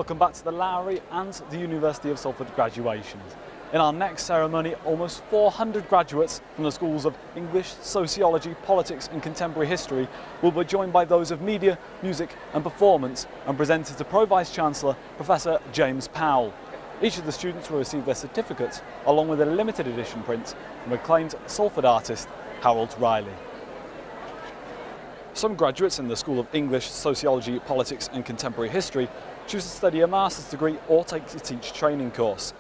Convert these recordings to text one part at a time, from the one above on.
Welcome back to the Lowry and the University of Salford graduations. In our next ceremony, almost 400 graduates from the schools of English, Sociology, Politics and Contemporary History will be joined by those of Media, Music and Performance and presented to Pro-Vice Chancellor Professor James Powell. Each of the students will receive their certificates along with a limited edition print from acclaimed Salford artist Harold Riley. Some graduates in the School of English, Sociology, Politics and Contemporary History choose to study a master's degree or take a teach training course.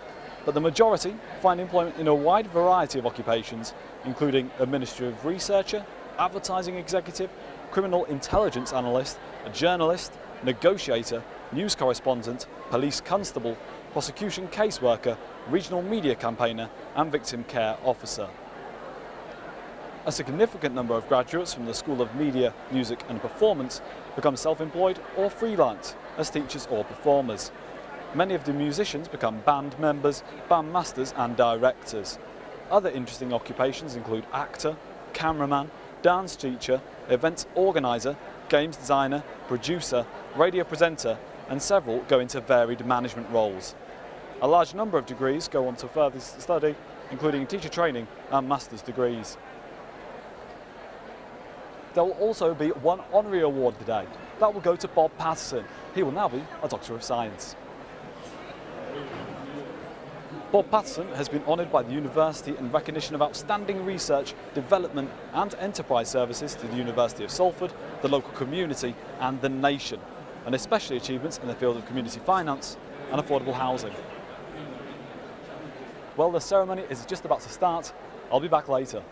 But the majority find employment in a wide variety of occupations, including administrative researcher, advertising executive, criminal intelligence analyst, a journalist, negotiator, news correspondent, police constable, prosecution caseworker, regional media campaigner and victim care officer. A significant number of graduates from the School of Media, Music and Performance become self-employed or freelance as teachers or performers. Many of the musicians become band members, band masters and directors. Other interesting occupations include actor, cameraman, dance teacher, event organiser, games designer, producer, radio presenter and several go into varied management roles. A large number of degrees go on to further study, including teacher training and master's degrees. There will also be one honorary award today. That will go to Bob Patterson. He will now be a Doctor of Science. Bob Patterson has been honoured by the University in recognition of outstanding research, development and enterprise services to the University of Salford, the local community and the nation, and especially achievements in the field of community finance and affordable housing. Well, the ceremony is just about to start. I'll be back later.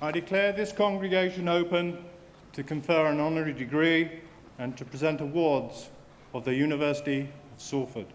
I declare this congregation open to confer an honorary degree and to present awards of the University of Salford.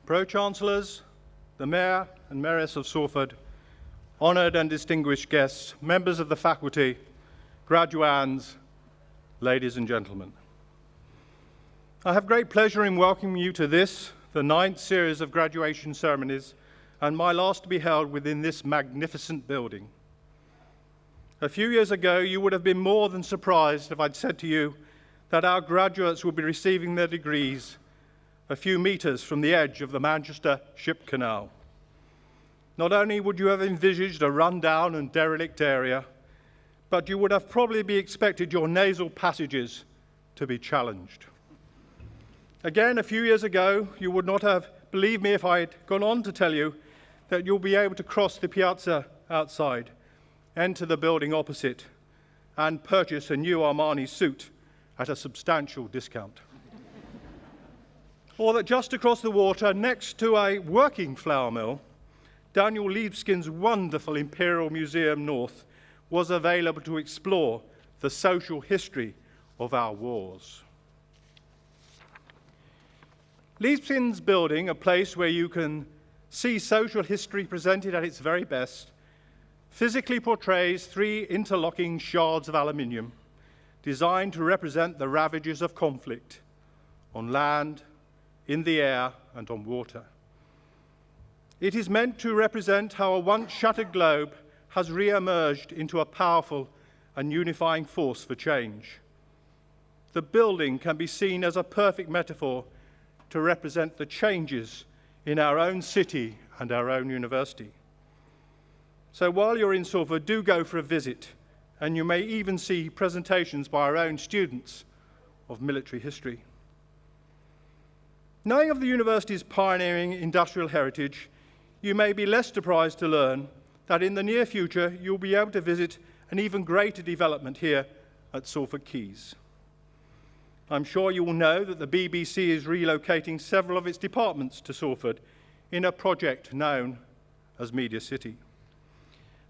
Pro-Chancellors, the Mayor and Mayoress of Salford, honoured and distinguished guests, members of the faculty, graduands, ladies and gentlemen. I have great pleasure in welcoming you to this, the 9th series of graduation ceremonies, and my last to be held within this magnificent building. A few years ago, you would have been more than surprised if I'd said to you that our graduates would be receiving their degrees a few metres from the edge of the Manchester Ship Canal. Not only would you have envisaged a run-down and derelict area, but you would have probably expected your nasal passages to be challenged. Again, a few years ago, you would not have believed me if I had gone on to tell you that you'll be able to cross the piazza outside, enter the building opposite, and purchase a new Armani suit at a substantial discount. Or that just across the water, next to a working flour mill, Daniel Liebeskin's wonderful Imperial Museum North was available to explore the social history of our wars. Liebeskin's building, a place where you can see social history presented at its very best, physically portrays 3 interlocking shards of aluminium designed to represent the ravages of conflict on land, in the air, and on water. It is meant to represent how a once shattered globe has re-emerged into a powerful and unifying force for change. The building can be seen as a perfect metaphor to represent the changes in our own city and our own university. So while you're in Salford, do go for a visit, and you may even see presentations by our own students of military history. Knowing of the university's pioneering industrial heritage, you may be less surprised to learn that in the near future you'll be able to visit an even greater development here at Salford Quays. I'm sure you will know that the BBC is relocating several of its departments to Salford in a project known as Media City.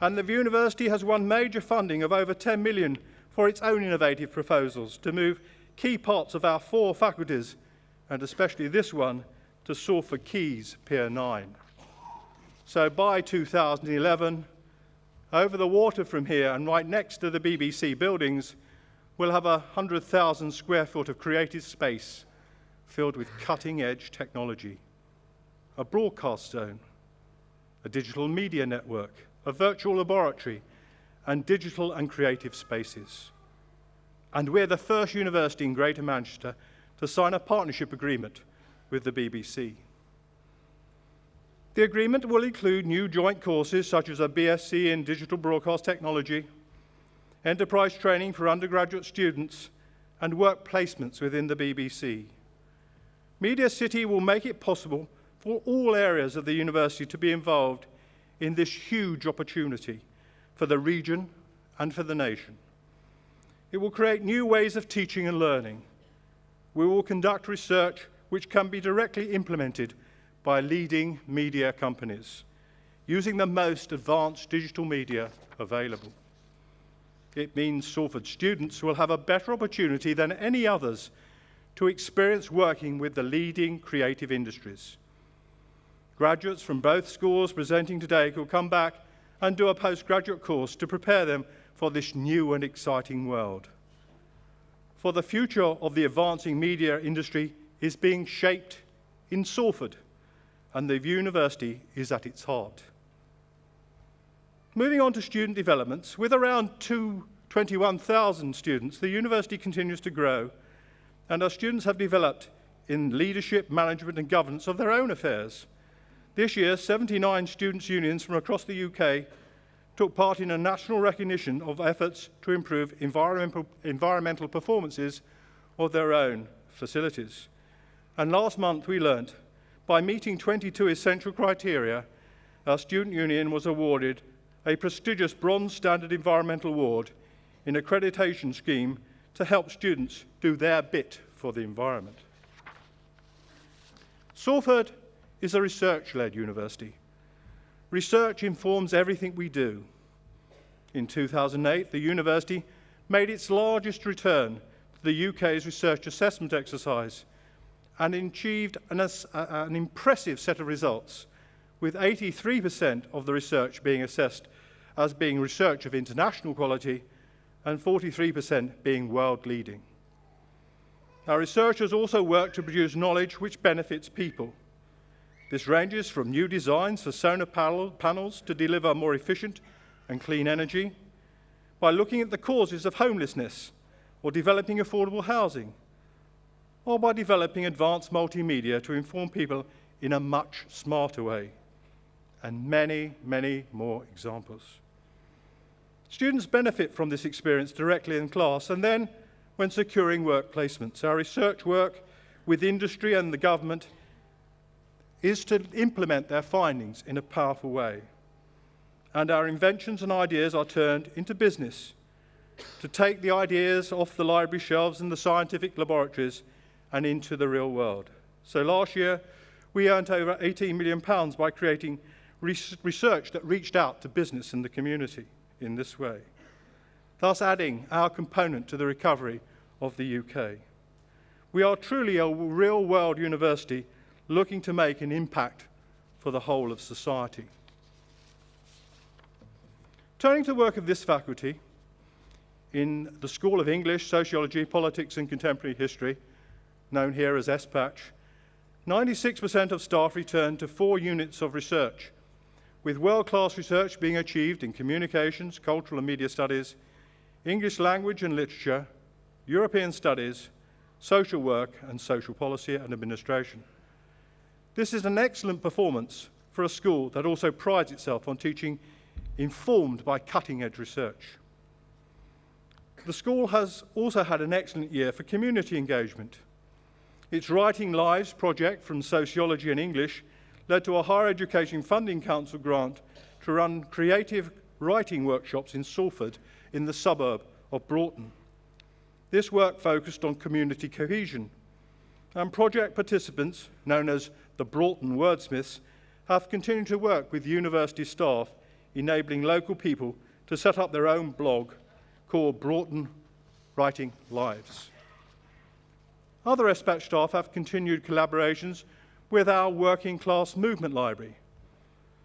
And the university has won major funding of over 10 million for its own innovative proposals to move key parts of our 4 faculties, and especially this one, to Salford Quays Pier 9. So by 2011, over the water from here and right next to the BBC buildings, we'll have 100,000 square foot of creative space filled with cutting-edge technology, a broadcast zone, a digital media network, a virtual laboratory, and digital and creative spaces. And we're the first university in Greater Manchester to sign a partnership agreement with the BBC. The agreement will include new joint courses such as a BSc in Digital Broadcast Technology, enterprise training for undergraduate students, and work placements within the BBC. Media City will make it possible for all areas of the university to be involved in this huge opportunity for the region and for the nation. It will create new ways of teaching and learning. We will conduct research which can be directly implemented by leading media companies, using the most advanced digital media available. It means Salford students will have a better opportunity than any others to experience working with the leading creative industries. Graduates from both schools presenting today will come back and do a postgraduate course to prepare them for this new and exciting world. For the future of the advancing media industry is being shaped in Salford, and the university is at its heart. Moving on to student developments, with around 21,000 students, the university continues to grow, and our students have developed in leadership, management, and governance of their own affairs. This year, 79 students' unions from across the UK took part in a national recognition of efforts to improve environmental performances of their own facilities. And last month we learnt, by meeting 22 essential criteria, our student union was awarded a prestigious Bronze Standard Environmental Award in accreditation scheme to help students do their bit for the environment. Salford is a research-led university. Research informs everything we do. In 2008, the university made its largest return to the UK's research assessment exercise and achieved an impressive set of results, with 83% of the research being assessed as being research of international quality and 43% being world-leading. Our researchers also work to produce knowledge which benefits people. This ranges from new designs for solar panels to deliver more efficient and clean energy, by looking at the causes of homelessness or developing affordable housing, or by developing advanced multimedia to inform people in a much smarter way, and many, many more examples. Students benefit from this experience directly in class and then when securing work placements. Our research work with industry and the government is to implement their findings in a powerful way. And our inventions and ideas are turned into business, to take the ideas off the library shelves and the scientific laboratories and into the real world. So last year, we earned over £18 million by creating research that reached out to business and the community in this way, thus adding our component to the recovery of the UK. We are truly a real-world university looking to make an impact for the whole of society. Turning to the work of this faculty, in the School of English, Sociology, Politics and Contemporary History, known here as SPATCH, 96% of staff return to 4 units of research, with world-class research being achieved in communications, cultural and media studies, English language and literature, European studies, social work, and social policy and administration. This is an excellent performance for a school that also prides itself on teaching informed by cutting-edge research. The school has also had an excellent year for community engagement. Its Writing Lives project from Sociology and English led to a Higher Education Funding Council grant to run creative writing workshops in Salford in the suburb of Broughton. This work focused on community cohesion, and project participants, known as the Broughton Wordsmiths, have continued to work with university staff, enabling local people to set up their own blog called Broughton Writing Lives. Other SPATCH staff have continued collaborations with our working class movement library.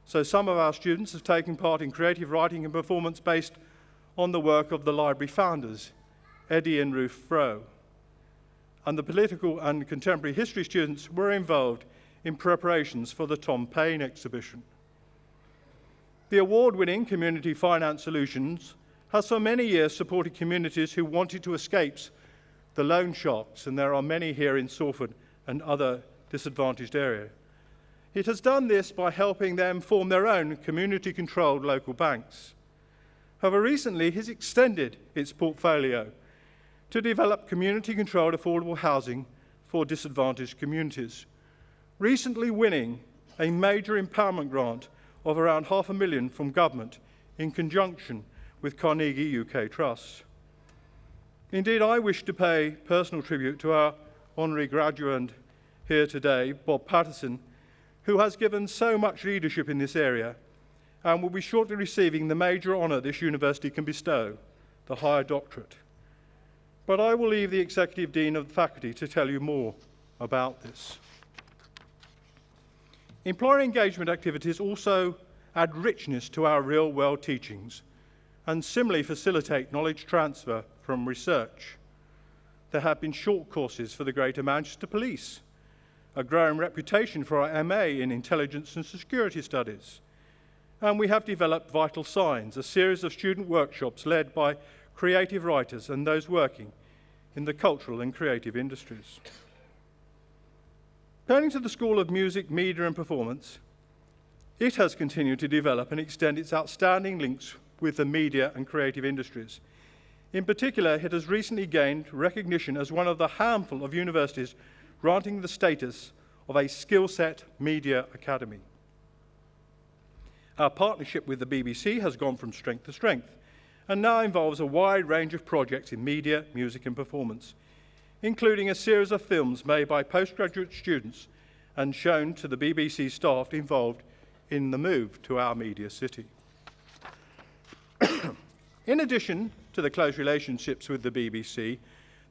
So some of our students have taken part in creative writing and performance based on the work of the library founders, Eddie and Ruth Froh. And the political and contemporary history students were involved in preparations for the Tom Paine exhibition. The award-winning Community Finance Solutions has for many years supported communities who wanted to escape the loan sharks, and there are many here in Salford and other disadvantaged areas. It has done this by helping them form their own community-controlled local banks. However, recently it has extended its portfolio to develop community-controlled affordable housing for disadvantaged communities, recently winning a major empowerment grant of around £500,000 from government in conjunction with Carnegie UK Trust. Indeed, I wish to pay personal tribute to our honorary graduate here today, Bob Patterson, who has given so much leadership in this area and will be shortly receiving the major honour this university can bestow, the higher doctorate. But I will leave the Executive Dean of the Faculty to tell you more about this. Employer engagement activities also add richness to our real-world teachings and similarly facilitate knowledge transfer from research. There have been short courses for the Greater Manchester Police, a growing reputation for our MA in Intelligence and Security Studies, and we have developed Vital Signs, a series of student workshops led by creative writers and those working in the cultural and creative industries. Turning to the School of Music, Media and Performance, it has continued to develop and extend its outstanding links with the media and creative industries. In particular, it has recently gained recognition as one of the handful of universities granting the status of a skill set media academy. Our partnership with the BBC has gone from strength to strength and now involves a wide range of projects in media, music and performance, including a series of films made by postgraduate students and shown to the BBC staff involved in the move to our media city. In addition to the close relationships with the BBC,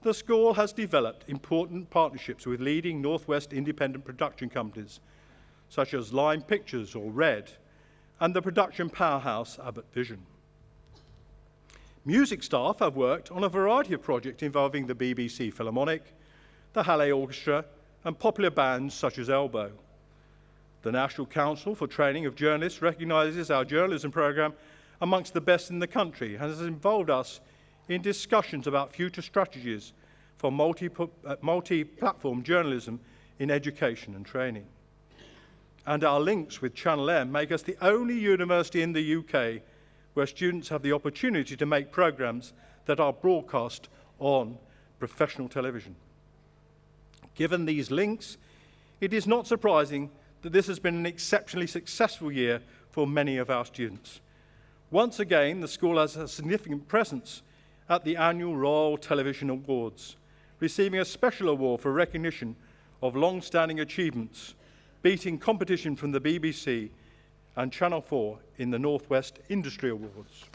the school has developed important partnerships with leading Northwest independent production companies, such as Lime Pictures or Red, and the production powerhouse Abbott Vision. Music staff have worked on a variety of projects involving the BBC Philharmonic, the Halle Orchestra, and popular bands such as Elbow. The National Council for Training of Journalists recognises our journalism programme amongst the best in the country and has involved us in discussions about future strategies for multi-platform journalism in education and training. And our links with Channel M make us the only university in the UK where students have the opportunity to make programmes that are broadcast on professional television. Given these links, it is not surprising that this has been an exceptionally successful year for many of our students. Once again, the school has a significant presence at the annual Royal Television Awards, receiving a special award for recognition of long-standing achievements, beating competition from the BBC and Channel 4 in the Northwest Industry Awards.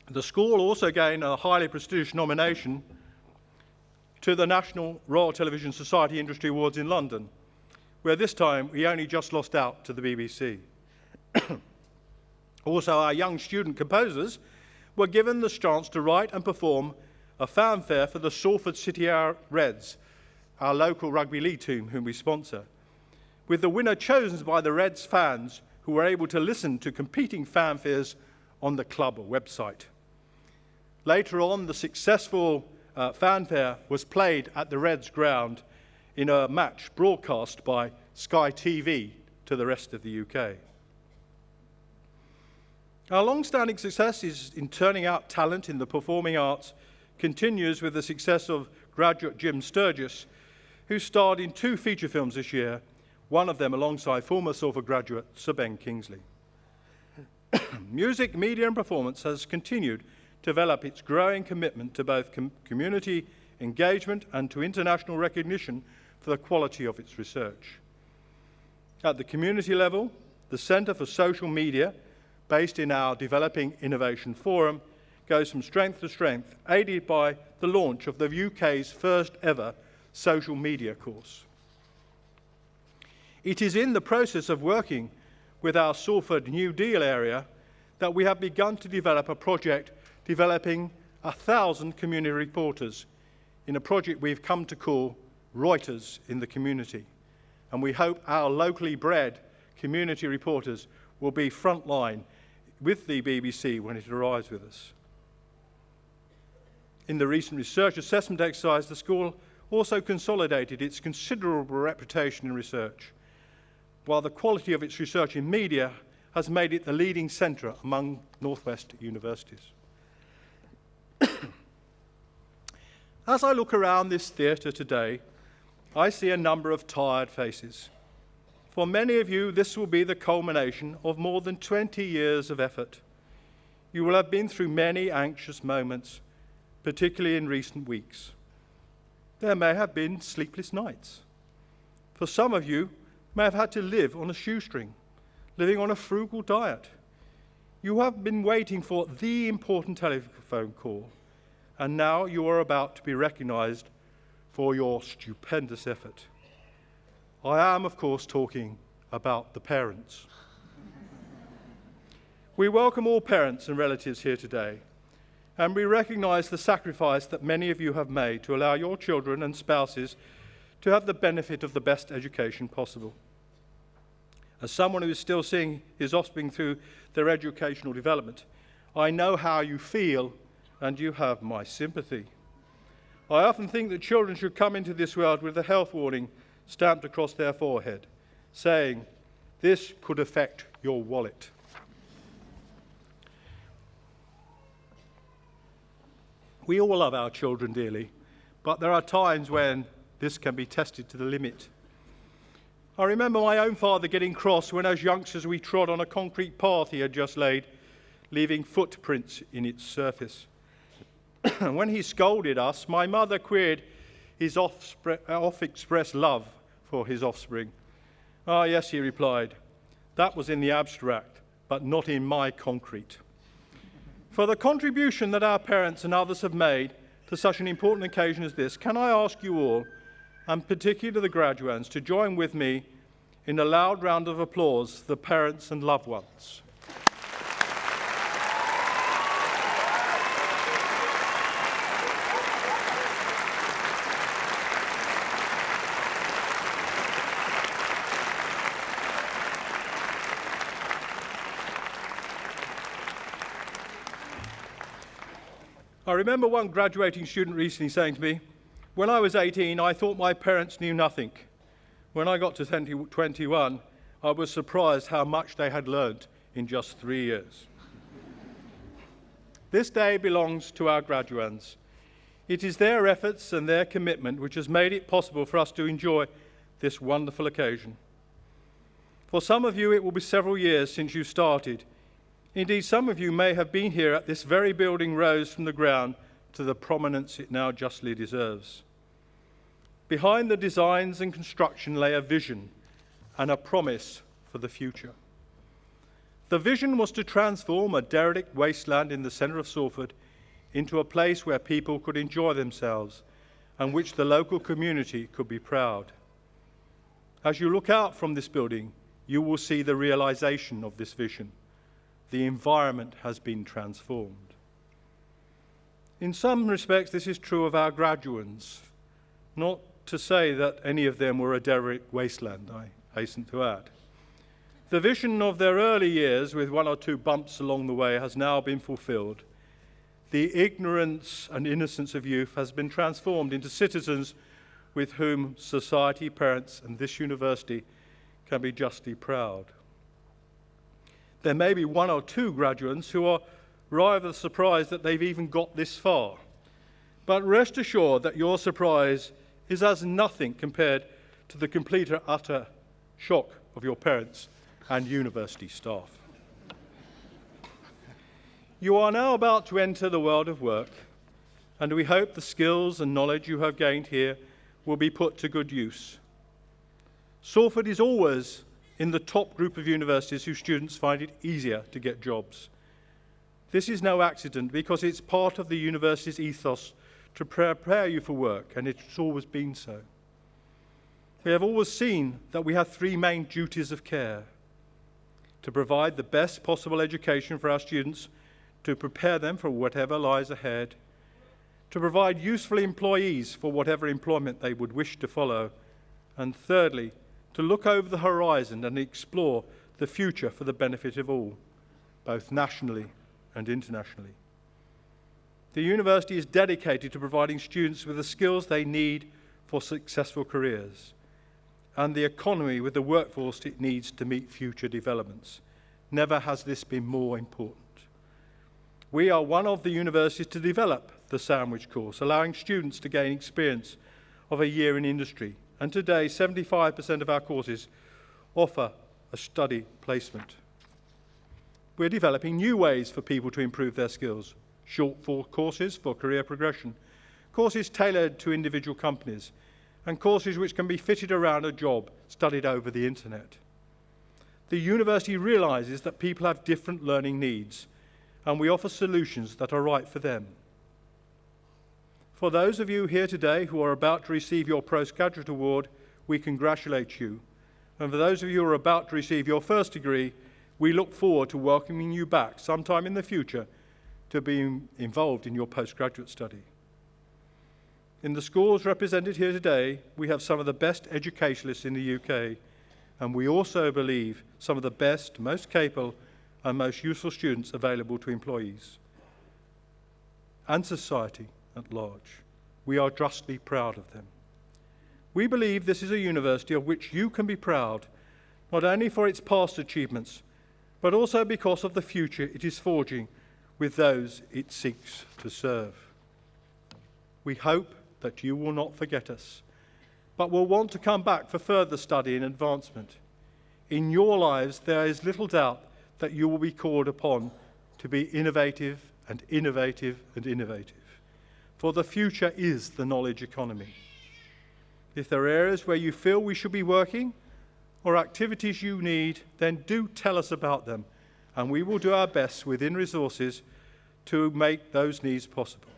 The school also gained a highly prestigious nomination to the National Royal Television Society Industry Awards in London, where this time we only just lost out to the BBC. Also, our young student composers were given the chance to write and perform a fanfare for the Salford City Reds, our local rugby league team whom we sponsor, with the winner chosen by the Reds fans who were able to listen to competing fanfares on the club website. Later on, the successful fanfare was played at the Reds ground in a match broadcast by Sky TV to the rest of the UK. Our long-standing success in turning out talent in the performing arts continues with the success of graduate Jim Sturgis, who starred in 2 feature films this year, one of them alongside former Salford graduate Sir Ben Kingsley. Music, media and performance has continued to develop its growing commitment to both community engagement and to international recognition for the quality of its research. At the community level, the Centre for Social Media, based in our Developing Innovation Forum, goes from strength to strength, aided by the launch of the UK's first ever social media course. It is in the process of working with our Salford New Deal area that we have begun to develop a project developing 1,000 community reporters in a project we've come to call Reuters in the Community. And we hope our locally bred community reporters will be frontline with the BBC when it arrives with us. In the recent research assessment exercise, the school also consolidated its considerable reputation in research, while the quality of its research in media has made it the leading centre among Northwest universities. As I look around this theatre today, I see a number of tired faces. For many of you, this will be the culmination of more than 20 years of effort. You will have been through many anxious moments, particularly in recent weeks. There may have been sleepless nights. For some of you, may have had to live on a shoestring, living on a frugal diet. You have been waiting for the important telephone call, and now you are about to be recognised for your stupendous effort. I am, of course, talking about the parents. We welcome all parents and relatives here today, and we recognise the sacrifice that many of you have made to allow your children and spouses to have the benefit of the best education possible. As someone who is still seeing his offspring through their educational development, I know how you feel, and you have my sympathy. I often think that children should come into this world with a health warning stamped across their forehead, saying, "This could affect your wallet." We all love our children dearly, but there are times when this can be tested to the limit. I remember my own father getting cross when as youngsters we trod on a concrete path he had just laid, leaving footprints in its surface. When he scolded us, my mother queried his off-expressed love for his offspring. "Ah, yes," he replied, "that was in the abstract, but not in my concrete." For the contribution that our parents and others have made to such an important occasion as this, can I ask you all, and particularly the graduates, to join with me in a loud round of applause for the parents and loved ones. I remember one graduating student recently saying to me, "When I was 18, I thought my parents knew nothing. When I got to 21, I was surprised how much they had learnt in just 3 years." This day belongs to our graduates. It is their efforts and their commitment which has made it possible for us to enjoy this wonderful occasion. For some of you, it will be several years since you started. Indeed, some of you may have been here at this very building rose from the ground to the prominence it now justly deserves. Behind the designs and construction lay a vision and a promise for the future. The vision was to transform a derelict wasteland in the centre of Salford into a place where people could enjoy themselves and which the local community could be proud. As you look out from this building, you will see the realisation of this vision. The environment has been transformed. In some respects, this is true of our graduates. Not to say that any of them were a derelict wasteland, I hasten to add. The vision of their early years, with one or two bumps along the way, has now been fulfilled. The ignorance and innocence of youth has been transformed into citizens with whom society, parents, and this university can be justly proud. There may be one or two graduates who are rather surprised that they've even got this far. But rest assured that your surprise is as nothing compared to the complete and utter shock of your parents and university staff. You are now about to enter the world of work, and we hope the skills and knowledge you have gained here will be put to good use. Salford is always in the top group of universities whose students find it easier to get jobs. This is no accident because it's part of the university's ethos to prepare you for work, and it's always been so. We have always seen that we have three main duties of care: to provide the best possible education for our students, to prepare them for whatever lies ahead, to provide useful employees for whatever employment they would wish to follow, and thirdly, to look over the horizon and explore the future for the benefit of all, both nationally and internationally. The university is dedicated to providing students with the skills they need for successful careers, and the economy with the workforce it needs to meet future developments. Never has this been more important. We are one of the universities to develop the sandwich course, allowing students to gain experience of a year in industry. And today, 75% of our courses offer a study placement. We're developing new ways for people to improve their skills. Short courses for career progression, courses tailored to individual companies, and courses which can be fitted around a job studied over the internet. The university realises that people have different learning needs, and we offer solutions that are right for them. For those of you here today who are about to receive your postgraduate award, we congratulate you. And for those of you who are about to receive your first degree, we look forward to welcoming you back sometime in the future to be involved in your postgraduate study. In the schools represented here today, we have some of the best educationalists in the UK, and we also believe some of the best, most capable, and most useful students available to employees and society at large. We are justly proud of them. We believe this is a university of which you can be proud, not only for its past achievements, but also because of the future it is forging with those it seeks to serve. We hope that you will not forget us, but will want to come back for further study and advancement. In your lives, there is little doubt that you will be called upon to be innovative and innovative and innovative. For the future is the knowledge economy. If there are areas where you feel we should be working or activities you need, then do tell us about them, and we will do our best within resources to make those needs possible.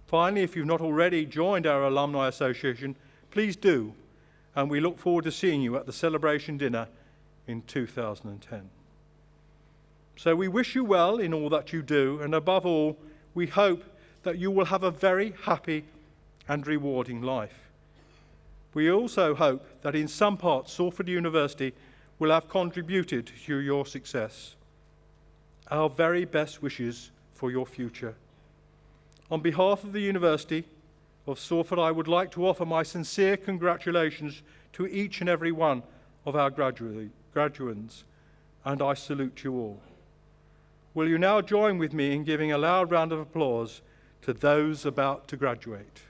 Finally, if you've not already joined our Alumni Association, please do, and we look forward to seeing you at the celebration dinner in 2010. So we wish you well in all that you do, and above all, we hope that you will have a very happy and rewarding life. We also hope that in some parts Salford University will have contributed to your success. Our very best wishes for your future. On behalf of the University of Salford, I would like to offer my sincere congratulations to each and every one of our graduates, and I salute you all. Will you now join with me in giving a loud round of applause to those about to graduate?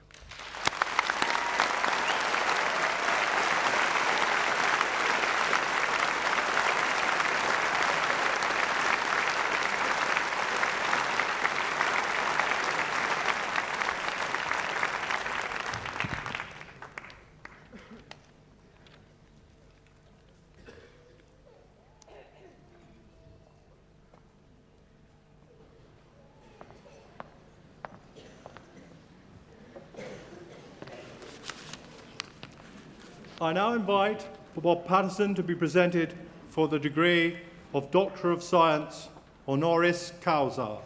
I now invite Bob Patterson to be presented for the degree of Doctor of Science honoris causa.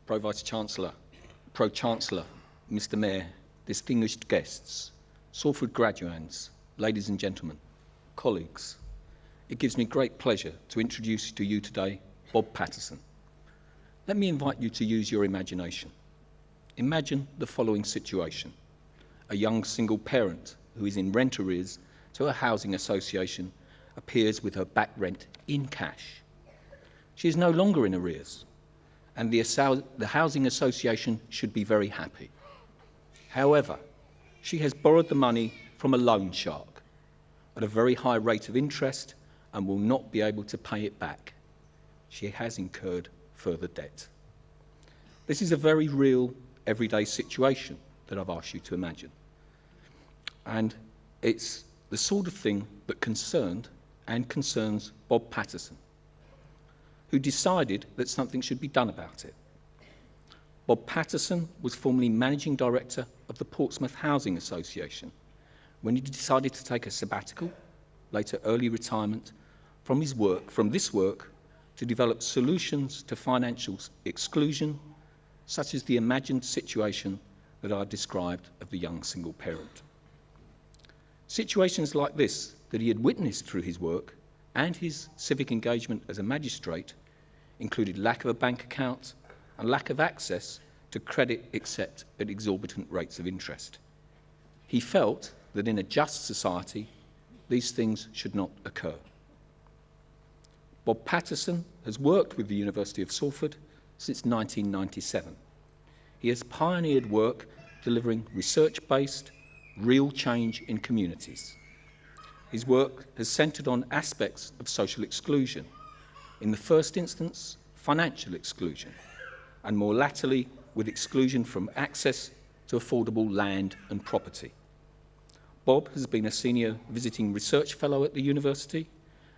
Pro-Vice-Chancellor, Pro-Chancellor, Mr Mayor, distinguished guests, Salford graduands, ladies and gentlemen, colleagues, it gives me great pleasure to introduce to you today Bob Patterson. Let me invite you to use your imagination. Imagine the following situation. A young single parent who is in rent arrears to a housing association appears with her back rent in cash. She is no longer in arrears, and the housing association should be very happy. However, she has borrowed the money from a loan shark at a very high rate of interest and will not be able to pay it back. She has incurred further debt. This is a very real, everyday situation that I've asked you to imagine. And it's the sort of thing that concerned and concerns Bob Patterson, who decided that something should be done about it. Bob Patterson was formerly Managing Director of the Portsmouth Housing Association when he decided to take a sabbatical, later early retirement, from this work to develop solutions to financial exclusion, such as the imagined situation that I described of the young single parent. Situations like this that he had witnessed through his work and his civic engagement as a magistrate included lack of a bank account and lack of access to credit except at exorbitant rates of interest. He felt that in a just society, these things should not occur. Bob Patterson has worked with the University of Salford since 1997. He has pioneered work delivering research-based, real change in communities. His work has centred on aspects of social exclusion, in the first instance, financial exclusion, and more latterly, with exclusion from access to affordable land and property. Bob has been a senior visiting research fellow at the university,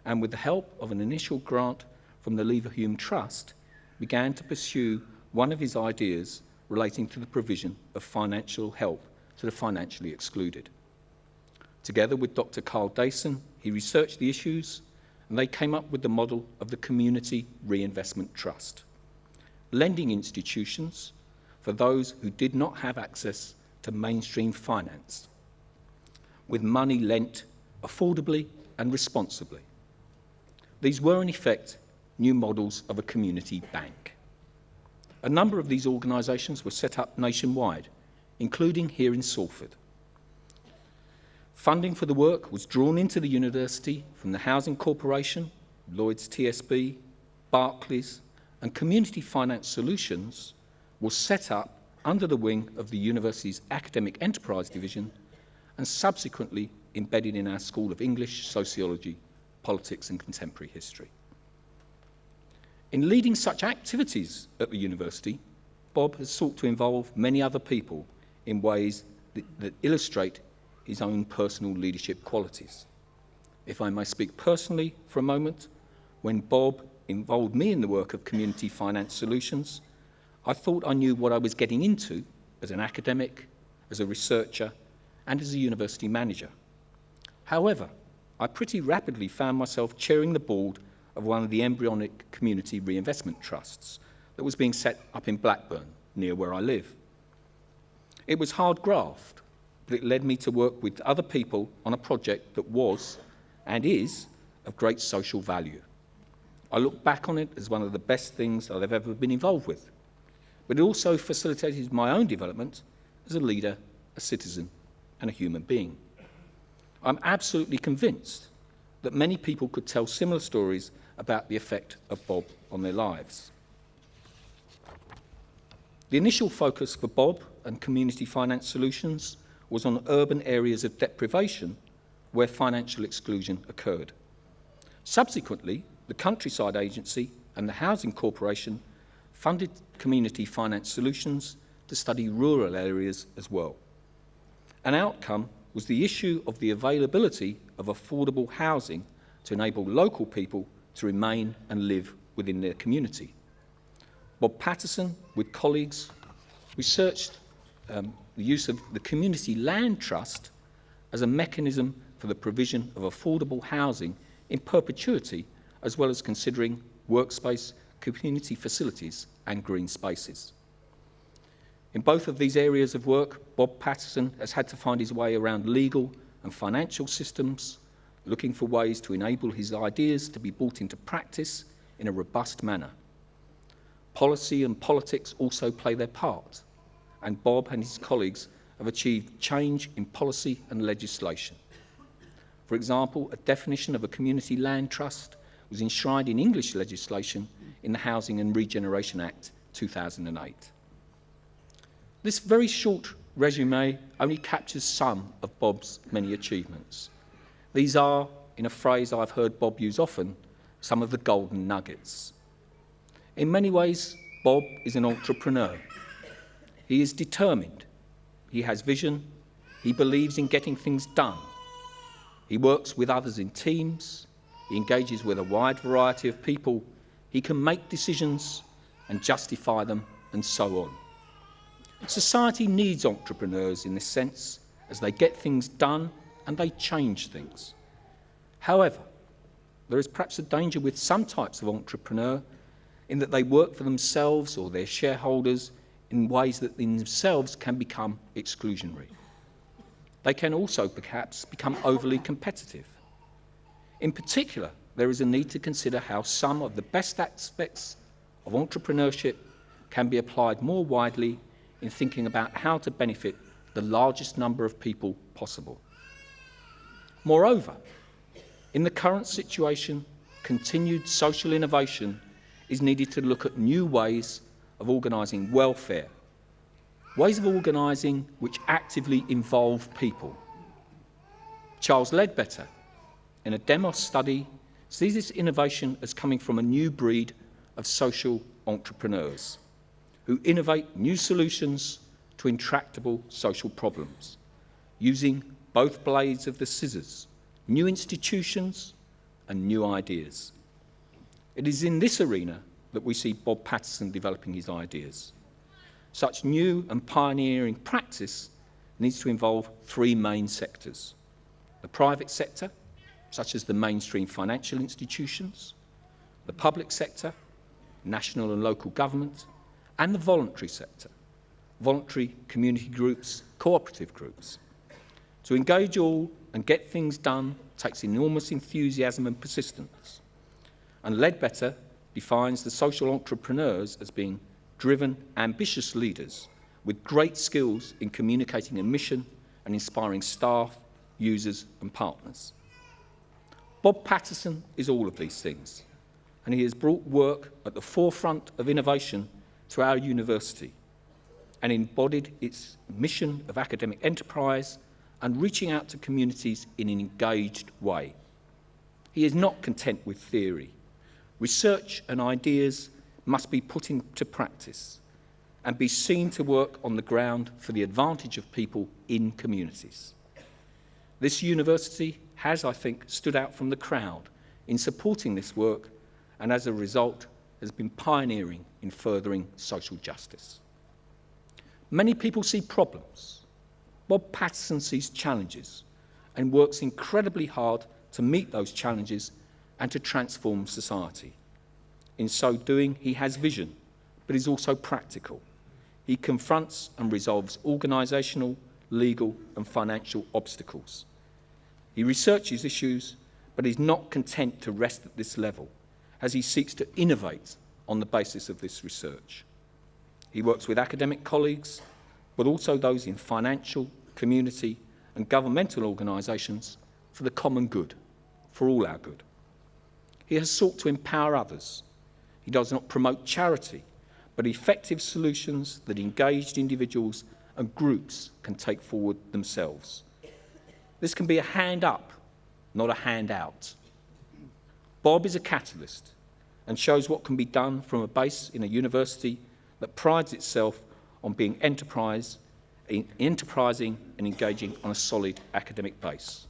and with the help of an initial grant from the Leverhulme Trust, began to pursue one of his ideas relating to the provision of financial help to the financially excluded. Together with Dr. Carl Dayson, he researched the issues, and they came up with the model of the Community Reinvestment Trust, lending institutions for those who did not have access to mainstream finance, with money lent affordably and responsibly. These were, in effect, new models of a community bank. A number of these organisations were set up nationwide, including here in Salford. Funding for the work was drawn into the university from the Housing Corporation, Lloyds TSB, Barclays, and Community Finance Solutions was set up under the wing of the university's Academic Enterprise Division and subsequently embedded in our School of English, Sociology, Politics and Contemporary History. In leading such activities at the university, Bob has sought to involve many other people in ways that illustrate his own personal leadership qualities. If I may speak personally for a moment, when Bob involved me in the work of Community Finance Solutions, I thought I knew what I was getting into as an academic, as a researcher, and as a university manager. However, I pretty rapidly found myself chairing the board of one of the embryonic community reinvestment trusts that was being set up in Blackburn, near where I live. It was hard graft, but it led me to work with other people on a project that was, and is, of great social value. I look back on it as one of the best things I've ever been involved with, but it also facilitated my own development as a leader, a citizen, and a human being. I'm absolutely convinced that many people could tell similar stories about the effect of Bob on their lives. The initial focus for Bob and Community Finance Solutions was on urban areas of deprivation where financial exclusion occurred. Subsequently, the Countryside Agency and the Housing Corporation funded Community Finance Solutions to study rural areas as well. An outcome was the issue of the availability of affordable housing to enable local people to remain and live within their community. Bob Patterson, with colleagues, researched the use of the Community Land Trust as a mechanism for the provision of affordable housing in perpetuity, as well as considering workspace, community facilities and green spaces. In both of these areas of work, Bob Patterson has had to find his way around legal and financial systems, looking for ways to enable his ideas to be brought into practice in a robust manner. Policy and politics also play their part, and Bob and his colleagues have achieved change in policy and legislation. For example, a definition of a community land trust was enshrined in English legislation in the Housing and Regeneration Act 2008. This very short resume only captures some of Bob's many achievements. These are, in a phrase I've heard Bob use often, some of the golden nuggets. In many ways, Bob is an entrepreneur. He is determined. He has vision. He believes in getting things done. He works with others in teams. He engages with a wide variety of people. He can make decisions and justify them, and so on. Society needs entrepreneurs in this sense, as they get things done and they change things. However, there is perhaps a danger with some types of entrepreneur in that they work for themselves or their shareholders in ways that in themselves can become exclusionary. They can also perhaps become overly competitive. In particular, there is a need to consider how some of the best aspects of entrepreneurship can be applied more widely in thinking about how to benefit the largest number of people possible. Moreover, in the current situation, continued social innovation is needed to look at new ways of organising welfare, ways of organising which actively involve people. Charles Ledbetter, in a Demos study, sees this innovation as coming from a new breed of social entrepreneurs who innovate new solutions to intractable social problems, using both blades of the scissors, new institutions and new ideas. It is in this arena that we see Bob Patterson developing his ideas. Such new and pioneering practice needs to involve three main sectors: the private sector, such as the mainstream financial institutions, the public sector, national and local government, and the voluntary sector, voluntary community groups, cooperative groups. To engage all and get things done takes enormous enthusiasm and persistence. And Ledbetter defines the social entrepreneurs as being driven, ambitious leaders with great skills in communicating a mission and inspiring staff, users and partners. Bob Patterson is all of these things, and he has brought work at the forefront of innovation to our university and embodied its mission of academic enterprise and reaching out to communities in an engaged way. He is not content with theory. Research and ideas must be put into practice and be seen to work on the ground for the advantage of people in communities. This university has, I think, stood out from the crowd in supporting this work and as a result has been pioneering in furthering social justice. Many people see problems. Bob Patterson sees challenges and works incredibly hard to meet those challenges and to transform society. In so doing, he has vision, but is also practical. He confronts and resolves organisational, legal and financial obstacles. He researches issues, but is not content to rest at this level, as he seeks to innovate on the basis of this research. He works with academic colleagues, but also those in financial, community and governmental organisations for the common good, for all our good. He has sought to empower others. He does not promote charity, but effective solutions that engaged individuals and groups can take forward themselves. This can be a hand up, not a hand out. Bob is a catalyst and shows what can be done from a base in a university that prides itself on being enterprising and engaging on a solid academic base.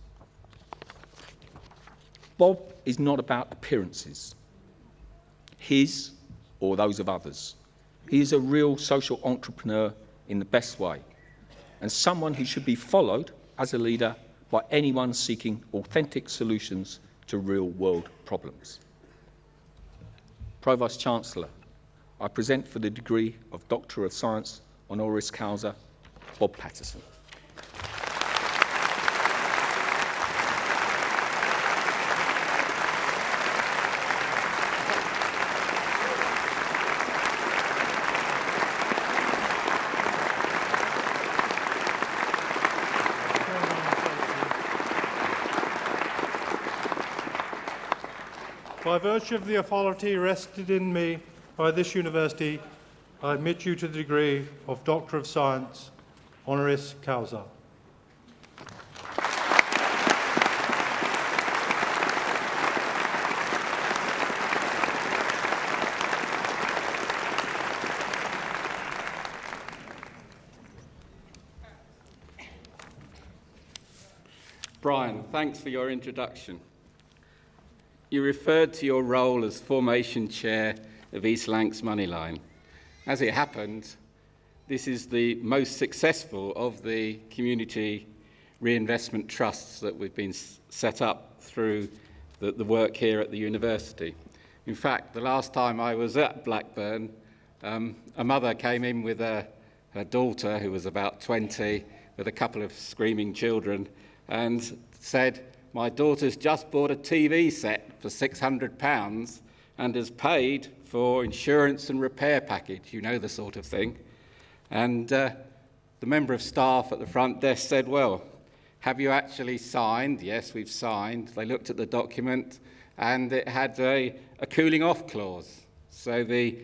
Bob is not about appearances, his or those of others. He is a real social entrepreneur in the best way, and someone who should be followed as a leader by anyone seeking authentic solutions to real-world problems. Provost Chancellor, I present for the degree of Doctor of Science honoris causa, Bob Patterson. By virtue of the authority vested in me by this university, I admit you to the degree of Doctor of Science, honoris causa. Brian, thanks for your introduction. You referred to your role as Formation Chair of East Lancs Moneyline. As it happened, this is the most successful of the community reinvestment trusts that we've been set up through the work here at the university. In fact, the last time I was at Blackburn, a mother came in with her daughter, who was about 20, with a couple of screaming children, and said, "My daughter's just bought a TV set for £600 and has paid for insurance and repair package," you know, the sort of thing. And the member of staff at the front desk said, "Well, have you actually signed?" "Yes, we've signed." They looked at the document and it had a cooling off clause. So the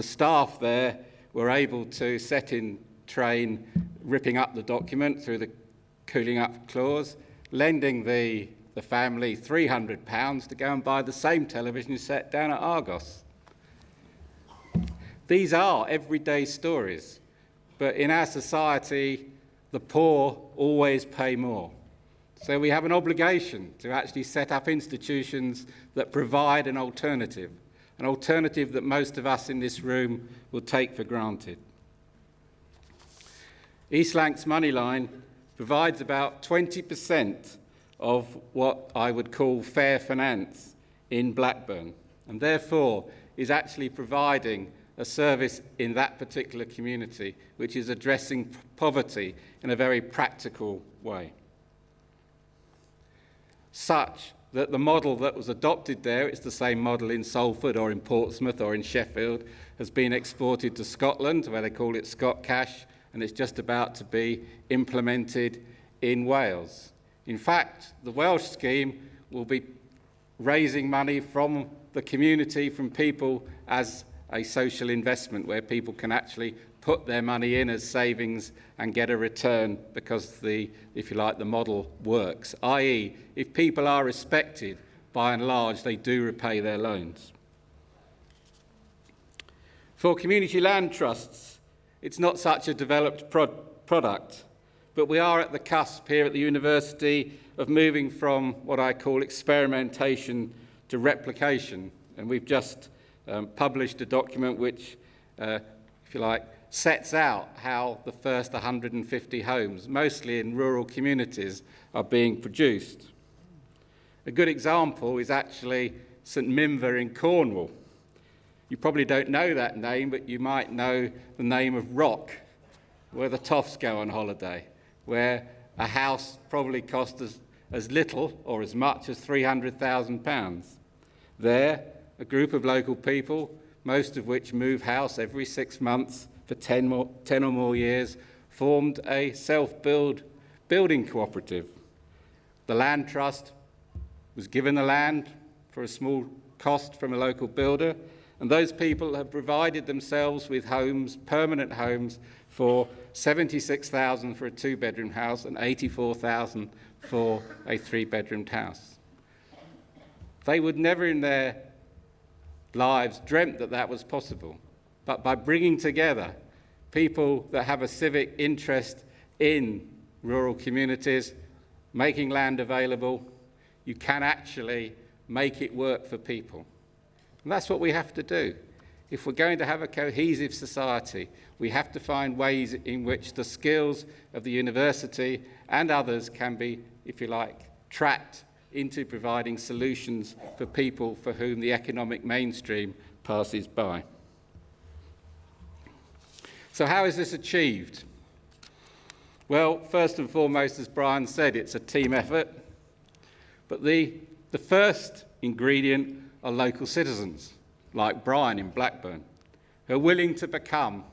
staff there were able to set in train ripping up the document through the cooling up clause, lending the family £300 to go and buy the same television set down at Argos. These are everyday stories, but in our society, the poor always pay more. So we have an obligation to actually set up institutions that provide an alternative that most of us in this room will take for granted. East Lancs Moneyline provides about 20% of what I would call fair finance in Blackburn, and therefore is actually providing a service in that particular community, which is addressing poverty in a very practical way. Such that the model that was adopted there, it's the same model in Salford or in Portsmouth or in Sheffield, has been exported to Scotland, where they call it Scot Cash, and it's just about to be implemented in Wales. In fact, the Welsh scheme will be raising money from the community, from people, as a social investment where people can actually put their money in as savings and get a return because if you like, the model works. i.e., if people are respected, by and large, they do repay their loans. For community land trusts, it's not such a developed product, but we are at the cusp here at the university of moving from what I call experimentation to replication. And we've just published a document which, if you like, sets out how the first 150 homes, mostly in rural communities, are being produced. A good example is actually St Minver in Cornwall. You probably don't know that name, but you might know the name of Rock, where the toffs go on holiday, where a house probably cost as little or as much as £300,000. There, a group of local people, most of which move house every 6 months for 10 or more years, formed a self-building cooperative. The land trust was given the land for a small cost from a local builder, and those people have provided themselves with homes, permanent homes, for £76,000 for a 2-bedroom house and £84,000 for a 3-bedroomed house. They would never in their lives dreamt that that was possible. But by bringing together people that have a civic interest in rural communities, making land available, you can actually make it work for people. And that's what we have to do. If we're going to have a cohesive society, we have to find ways in which the skills of the university and others can be, if you like, trapped into providing solutions for people for whom the economic mainstream passes by. So how is this achieved? Well, first and foremost, as Brian said, it's a team effort. But the first ingredient are local citizens, like Brian in Blackburn, who are willing to become,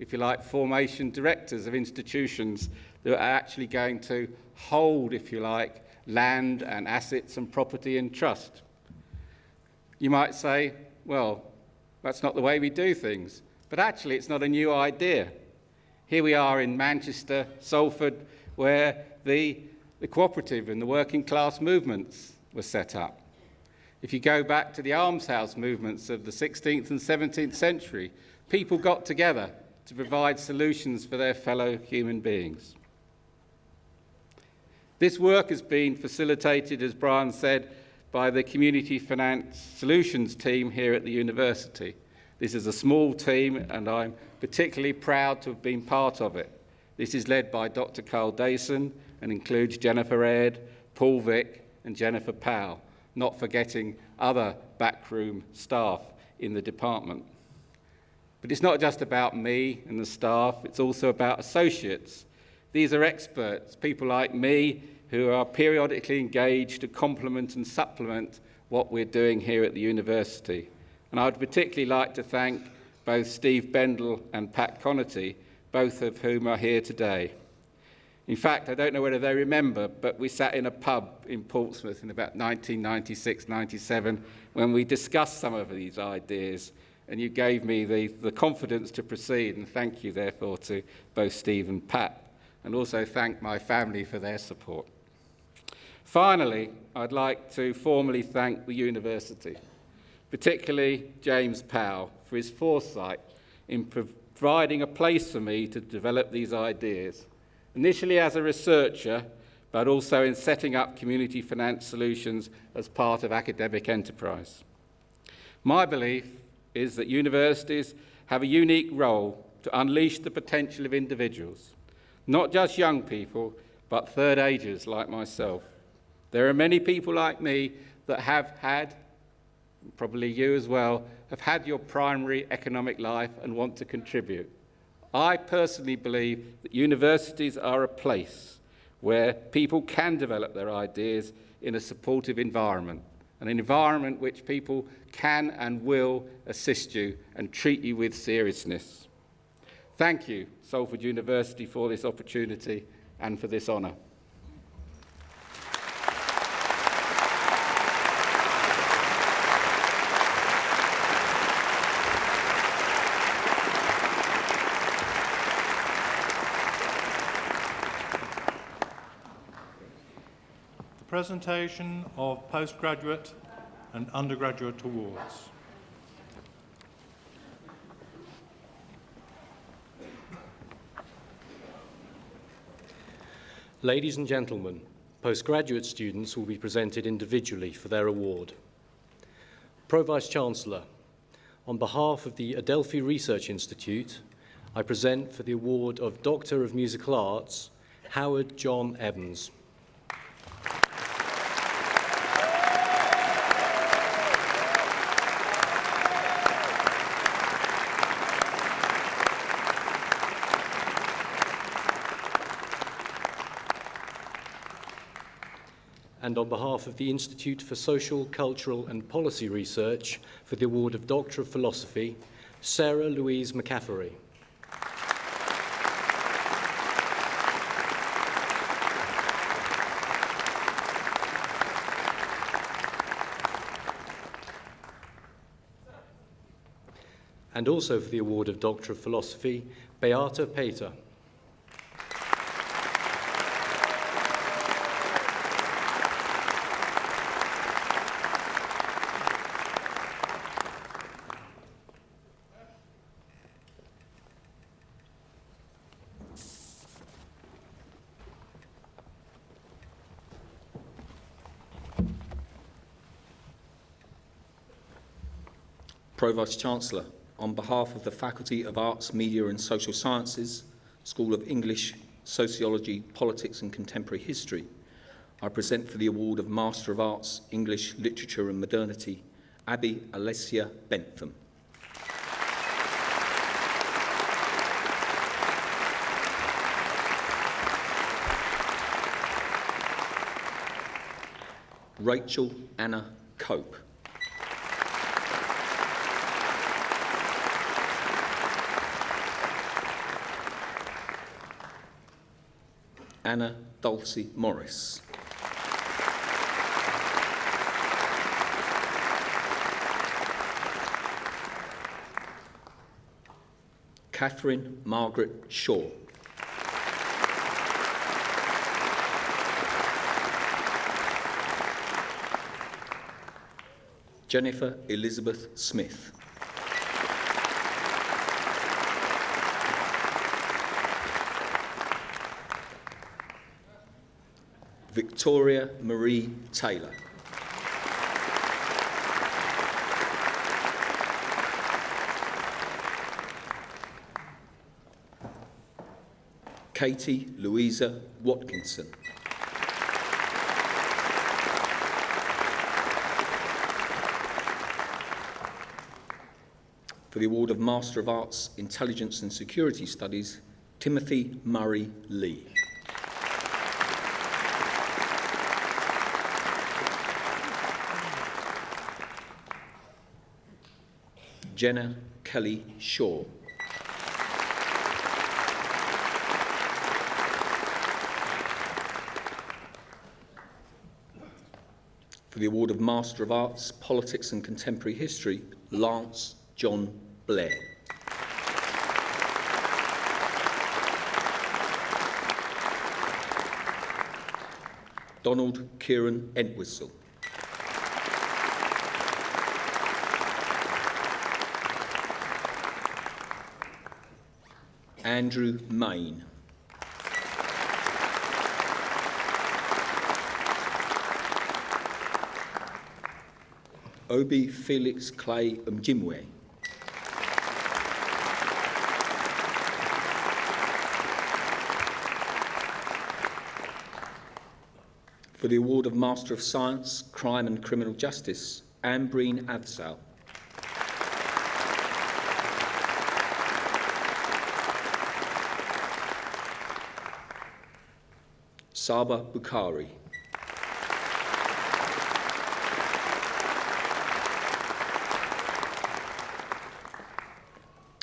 if you like, formation directors of institutions that are actually going to hold, if you like, land and assets and property in trust. You might say, well, that's not the way we do things. But actually, it's not a new idea. Here we are in Manchester, Salford, where the cooperative and the working class movements were set up. If you go back to the almshouse movements of the 16th and 17th century, people got together to provide solutions for their fellow human beings. This work has been facilitated, as Brian said, by the Community Finance Solutions team here at the university. This is a small team, and I'm particularly proud to have been part of it. This is led by Dr. Carl Dayson and includes Jennifer Aird, Paul Vick, and Jennifer Powell, not forgetting other backroom staff in the department. But it's not just about me and the staff, it's also about associates. These are experts, people like me, who are periodically engaged to complement and supplement what we're doing here at the university. And I would particularly like to thank both Steve Bendel and Pat Connaty, both of whom are here today. In fact, I don't know whether they remember, but we sat in a pub in Portsmouth in about 1996-97 when we discussed some of these ideas, and you gave me the confidence to proceed, and thank you, therefore, to both Steve and Pat, and also thank my family for their support. Finally, I'd like to formally thank the university, particularly James Powell, for his foresight in providing a place for me to develop these ideas, initially as a researcher, but also in setting up Community Finance Solutions as part of academic enterprise. My belief is that universities have a unique role to unleash the potential of individuals, not just young people, but third agers like myself. There are many people like me that have had, probably you as well, have had your primary economic life and want to contribute. I personally believe that universities are a place where people can develop their ideas in a supportive environment, an environment which people can and will assist you and treat you with seriousness. Thank you, Salford University, for this opportunity and for this honour. Presentation of postgraduate and undergraduate awards. Ladies and gentlemen, postgraduate students will be presented individually for their award. Pro-Vice-Chancellor, on behalf of the Adelphi Research Institute, I present for the award of Doctor of Musical Arts, Howard John Evans. And on behalf of the Institute for Social, Cultural and Policy Research for the award of Doctor of Philosophy, Sarah Louise McCaffery. And also for the award of Doctor of Philosophy, Beata Peter. Pro-Vice-Chancellor, on behalf of the Faculty of Arts, Media and Social Sciences, School of English, Sociology, Politics and Contemporary History, I present for the award of Master of Arts, English, Literature and Modernity, Abby Alessia Bentham. Rachel Anna Cope. Anna Dulcie Morris. Catherine Margaret Shaw. Jennifer Elizabeth Smith. Victoria Marie Taylor. Katie Louisa Watkinson. For the award of Master of Arts, Intelligence and Security Studies, Timothy Murray Lee. Jenna Kelly Shaw. For the award of Master of Arts, Politics and Contemporary History, Lance John Blair. Donald Kieran Entwistle. Andrew Main. Obi Felix Clay Mjimwe. For the award of Master of Science, Crime and Criminal Justice, Ambreen Avsal. Saba Bukhari.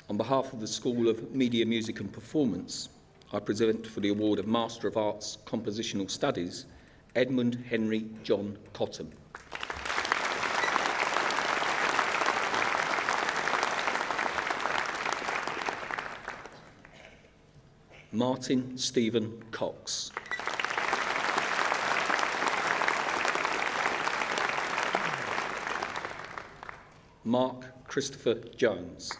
On behalf of the School of Media, Music and Performance, I present for the award of Master of Arts Compositional Studies, Edmund Henry John Cottam. Martin Stephen Cox. Mark Christopher Jones.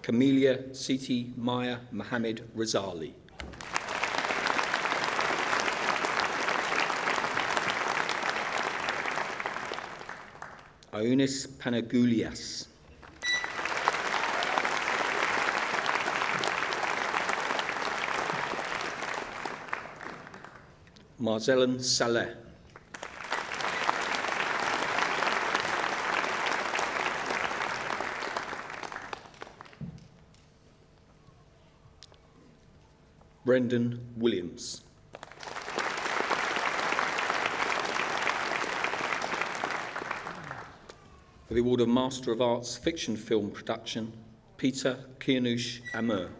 Camelia Siti Maya Mohammed Razali. Ionis Panagoulias. Marzellan Saleh. Brendan Williams. For the award of Master of Arts Fiction Film Production, Peter Kianush Amur.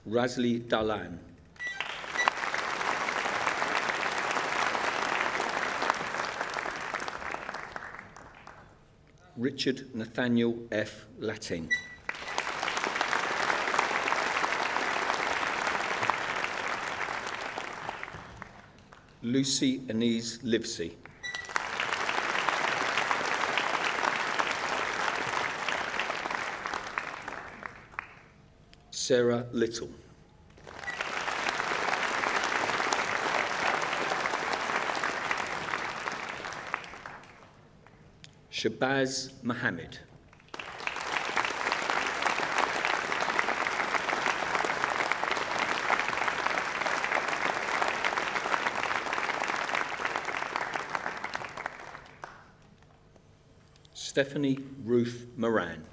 Razli Dalan. Richard Nathaniel F. Latin. Lucy Anise Livesey. Sarah Little. Shabazz Mohammed. Stephanie Ruth Moran.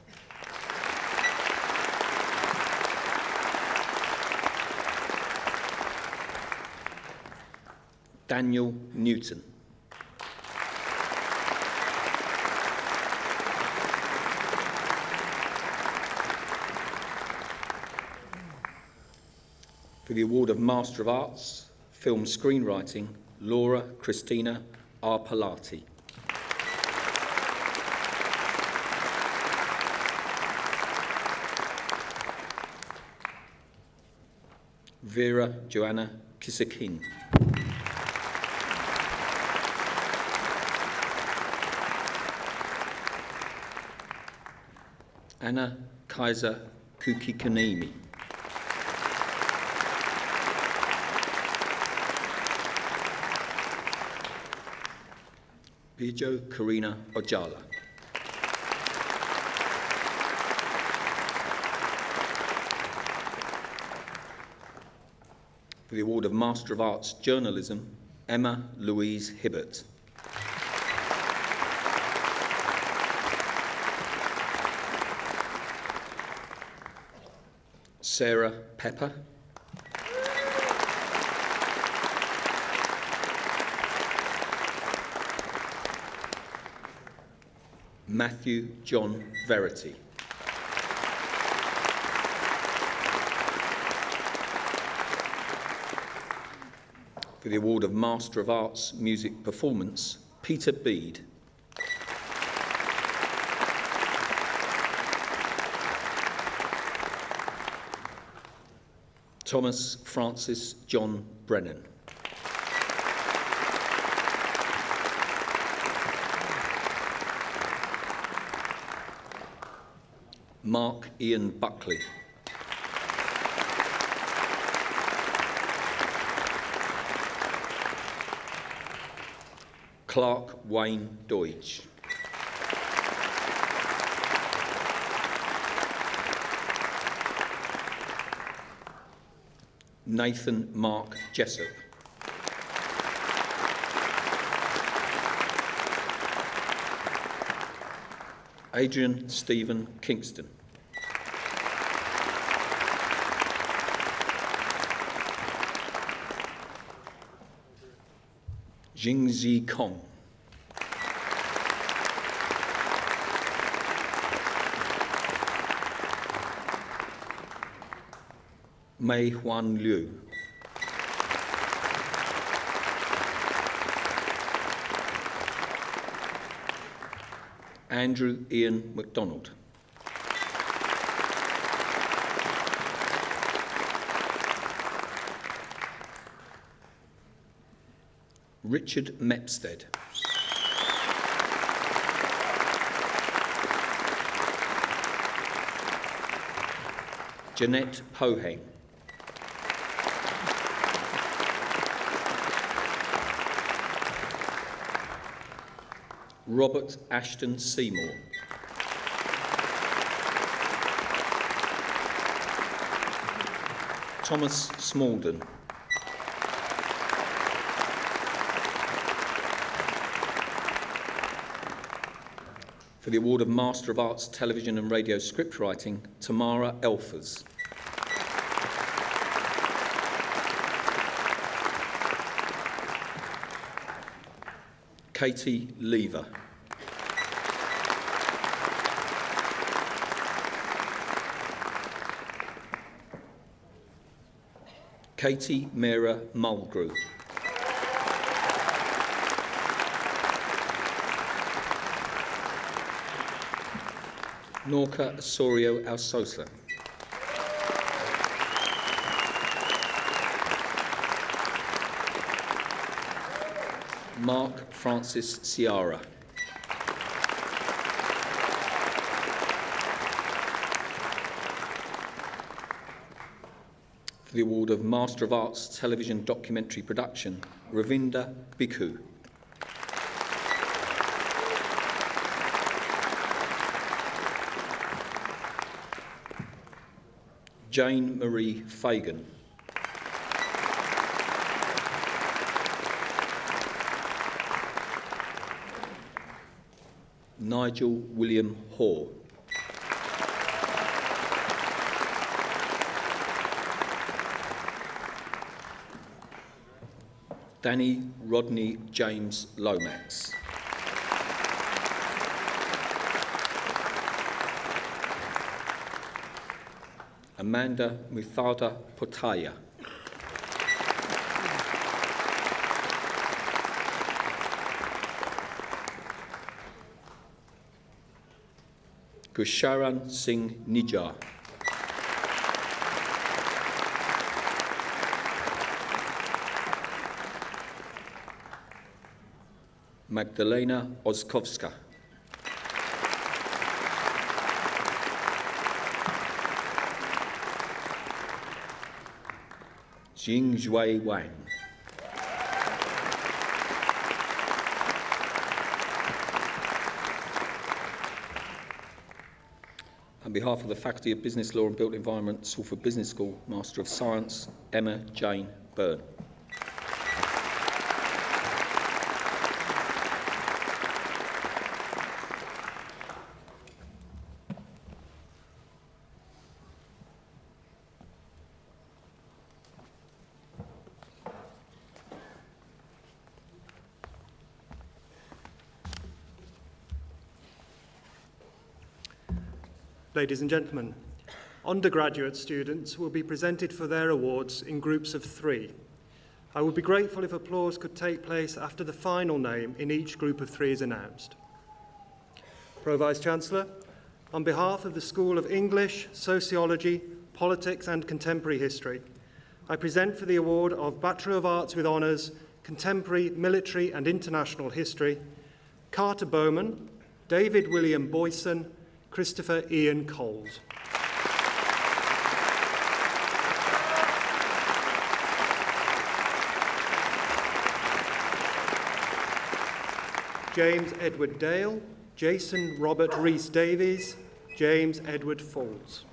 Daniel Newton. For the award of Master of Arts, Film Screenwriting, Laura Christina Arpalati. Vera Joanna Kisakin. Anna Kaiser Kukikanemi. Bijo Karina Ojala. For the award of Master of Arts Journalism, Emma Louise Hibbert. Sarah Pepper. Matthew John Verity. For the award of Master of Arts Music Performance, Peter Bede. Thomas Francis John Brennan. Mark Ian Buckley. Clark Wayne Deutsch. Nathan Mark Jessup. Adrian Stephen Kingston. Jingzi Kong. Mei Huan Liu. Andrew Ian MacDonald. Richard Mepstead. Jeanette Poheng. Robert Ashton Seymour. Thomas Smalden. For the award of Master of Arts, Television and Radio Scriptwriting, Tamara Elfers. Katie Lever. Katie Mera Mulgrew. Norca Osorio Alsosa. Mark Francis Ciara. For the award of Master of Arts Television Documentary Production, Ravinda Bhikkhu. Jane Marie Fagan. Nigel William Hoare. Danny Rodney James Lomax. Amanda Mutharda Potaya. Gusharan Singh Nijjar. Magdalena Oskowska. Jingzhui Wang. On behalf of the Faculty of Business Law and Built Environment, Salford Business School, Master of Science, Emma Jane Byrne. Ladies and gentlemen, undergraduate students will be presented for their awards in groups of 3. I would be grateful if applause could take place after the final name in each group of 3 is announced. Pro-Vice-Chancellor, on behalf of the School of English, Sociology, Politics and Contemporary History, I present for the award of Bachelor of Arts with Honours, Contemporary, Military and International History, Carter Bowman, David William Boyson, Christopher Ian Coles. James Edward Dale, Jason Robert Rhys Davies, James Edward Falls.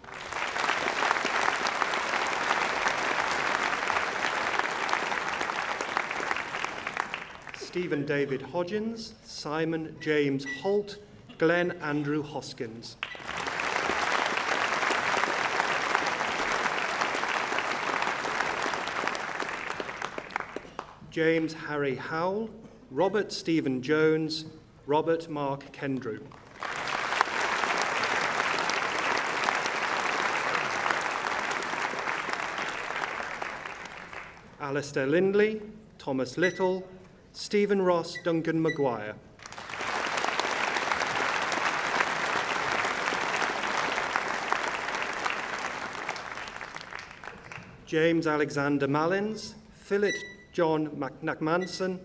Stephen David Hodgins, Simon James Holt, Glenn Andrew Hoskins. James Harry Howell, Robert Stephen Jones, Robert Mark Kendrew. Alistair Lindley, Thomas Little, Stephen Ross Duncan Maguire. James Alexander Mallins, Philip John McManson,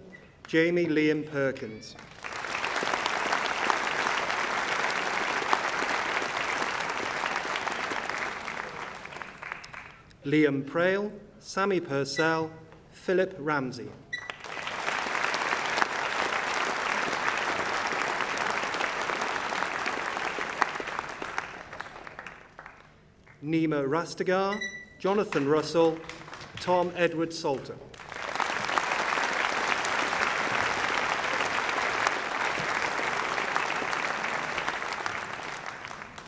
Jamie Liam Perkins. Liam Prail, Sammy Purcell, Philip Ramsey. Nima Rastegar, Jonathan Russell, Tom Edward Salter.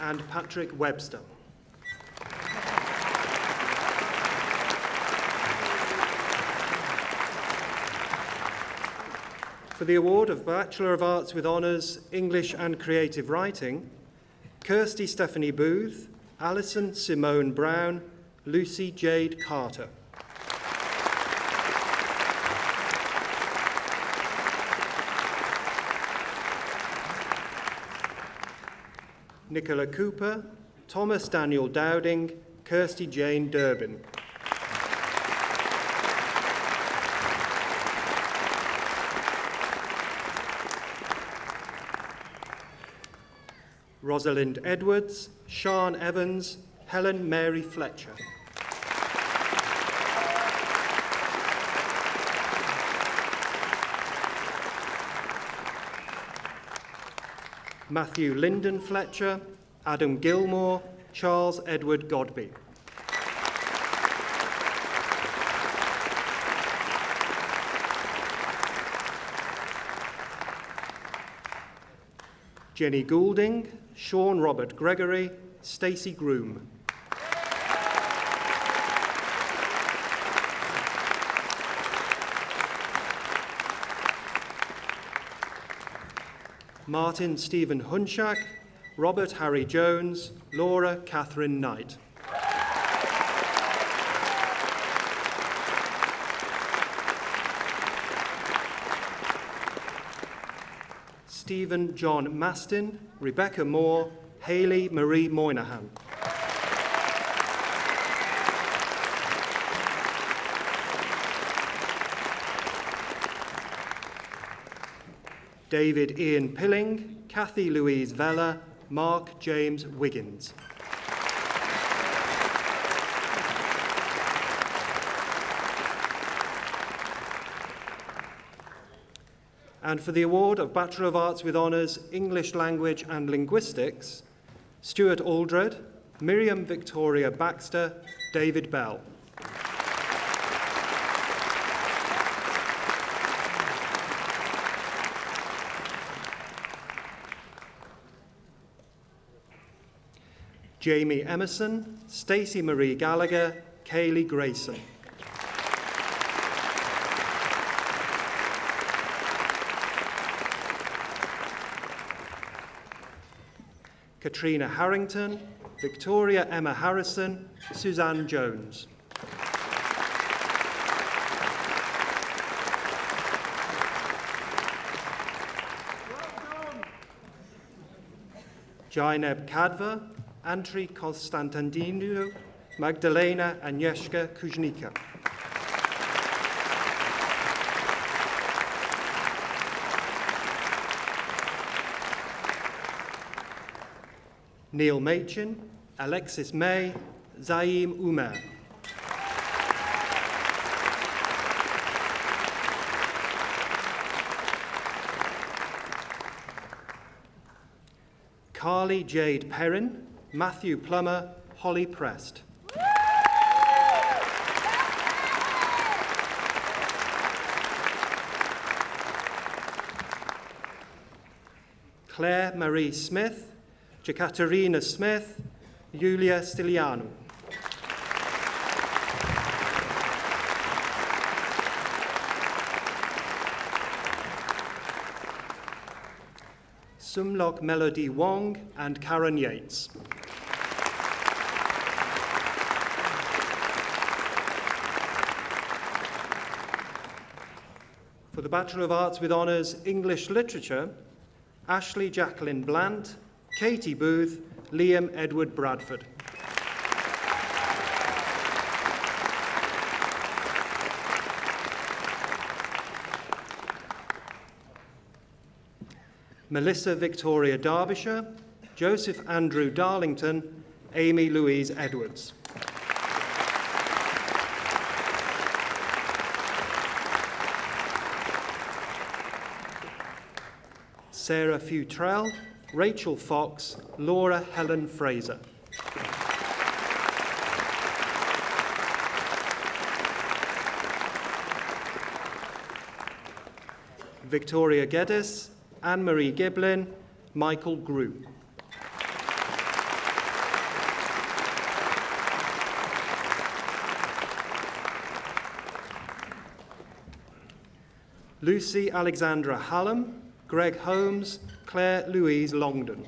And Patrick Webster. For the award of Bachelor of Arts with Honours, English and Creative Writing, Kirsty Stephanie Booth, Alison Simone Brown, Lucy Jade Carter. Nicola Cooper, Thomas Daniel Dowding, Kirsty Jane Durbin. Rosalind Edwards, Sian Evans, Helen Mary Fletcher. Matthew Lyndon Fletcher, Adam Gilmore, Charles Edward Godby. Jenny Goulding, Sean Robert Gregory, Stacey Groom. Martin Stephen Hunchak, Robert Harry Jones, Laura Catherine Knight. Stephen John Mastin, Rebecca Moore, Hayley Marie Moynihan. David Ian Pilling, Kathy Louise Vella, Mark James Wiggins. And for the award of Bachelor of Arts with Honours, English Language and Linguistics, Stuart Aldred, Miriam Victoria Baxter, David Bell. Jamie Emerson, Stacey Marie Gallagher, Kaylee Grayson. Katrina Harrington, Victoria Emma Harrison, Suzanne Jones. Jaineb Kadva, Antri Konstantiniou, Magdalena Agnieszka Kuznica. Neil Machin, Alexis May, Zaim Umer. Carly Jade Perrin, Matthew Plummer, Holly Prest. Claire Marie Smith, Jekaterina Smith, Julia Stilianu. Sumlok Melody Wong and Karen Yates. For the Bachelor of Arts with Honours, English Literature, Ashley Jacqueline Blant, Katie Booth, Liam Edward Bradford. Melissa Victoria Derbyshire, Joseph Andrew Darlington, Amy Louise Edwards. Sarah Futrell, Rachel Fox, Laura Helen Fraser. Victoria Geddes, Anne-Marie Giblin, Michael Grew. Lucy Alexandra Hallam, Greg Holmes, Claire Louise Longdon.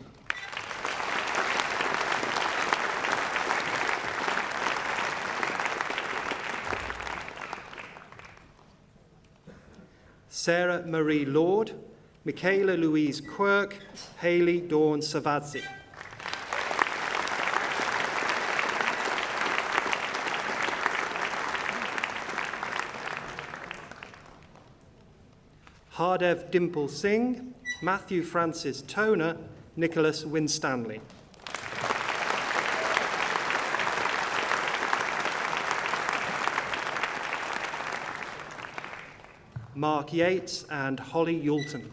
Sarah Marie Lord, Michaela Louise Quirk, Hayley Dawn Savadzi. Hardev Dimple Singh, Matthew Francis Toner, Nicholas Winstanley. Mark Yates and Holly Yulton.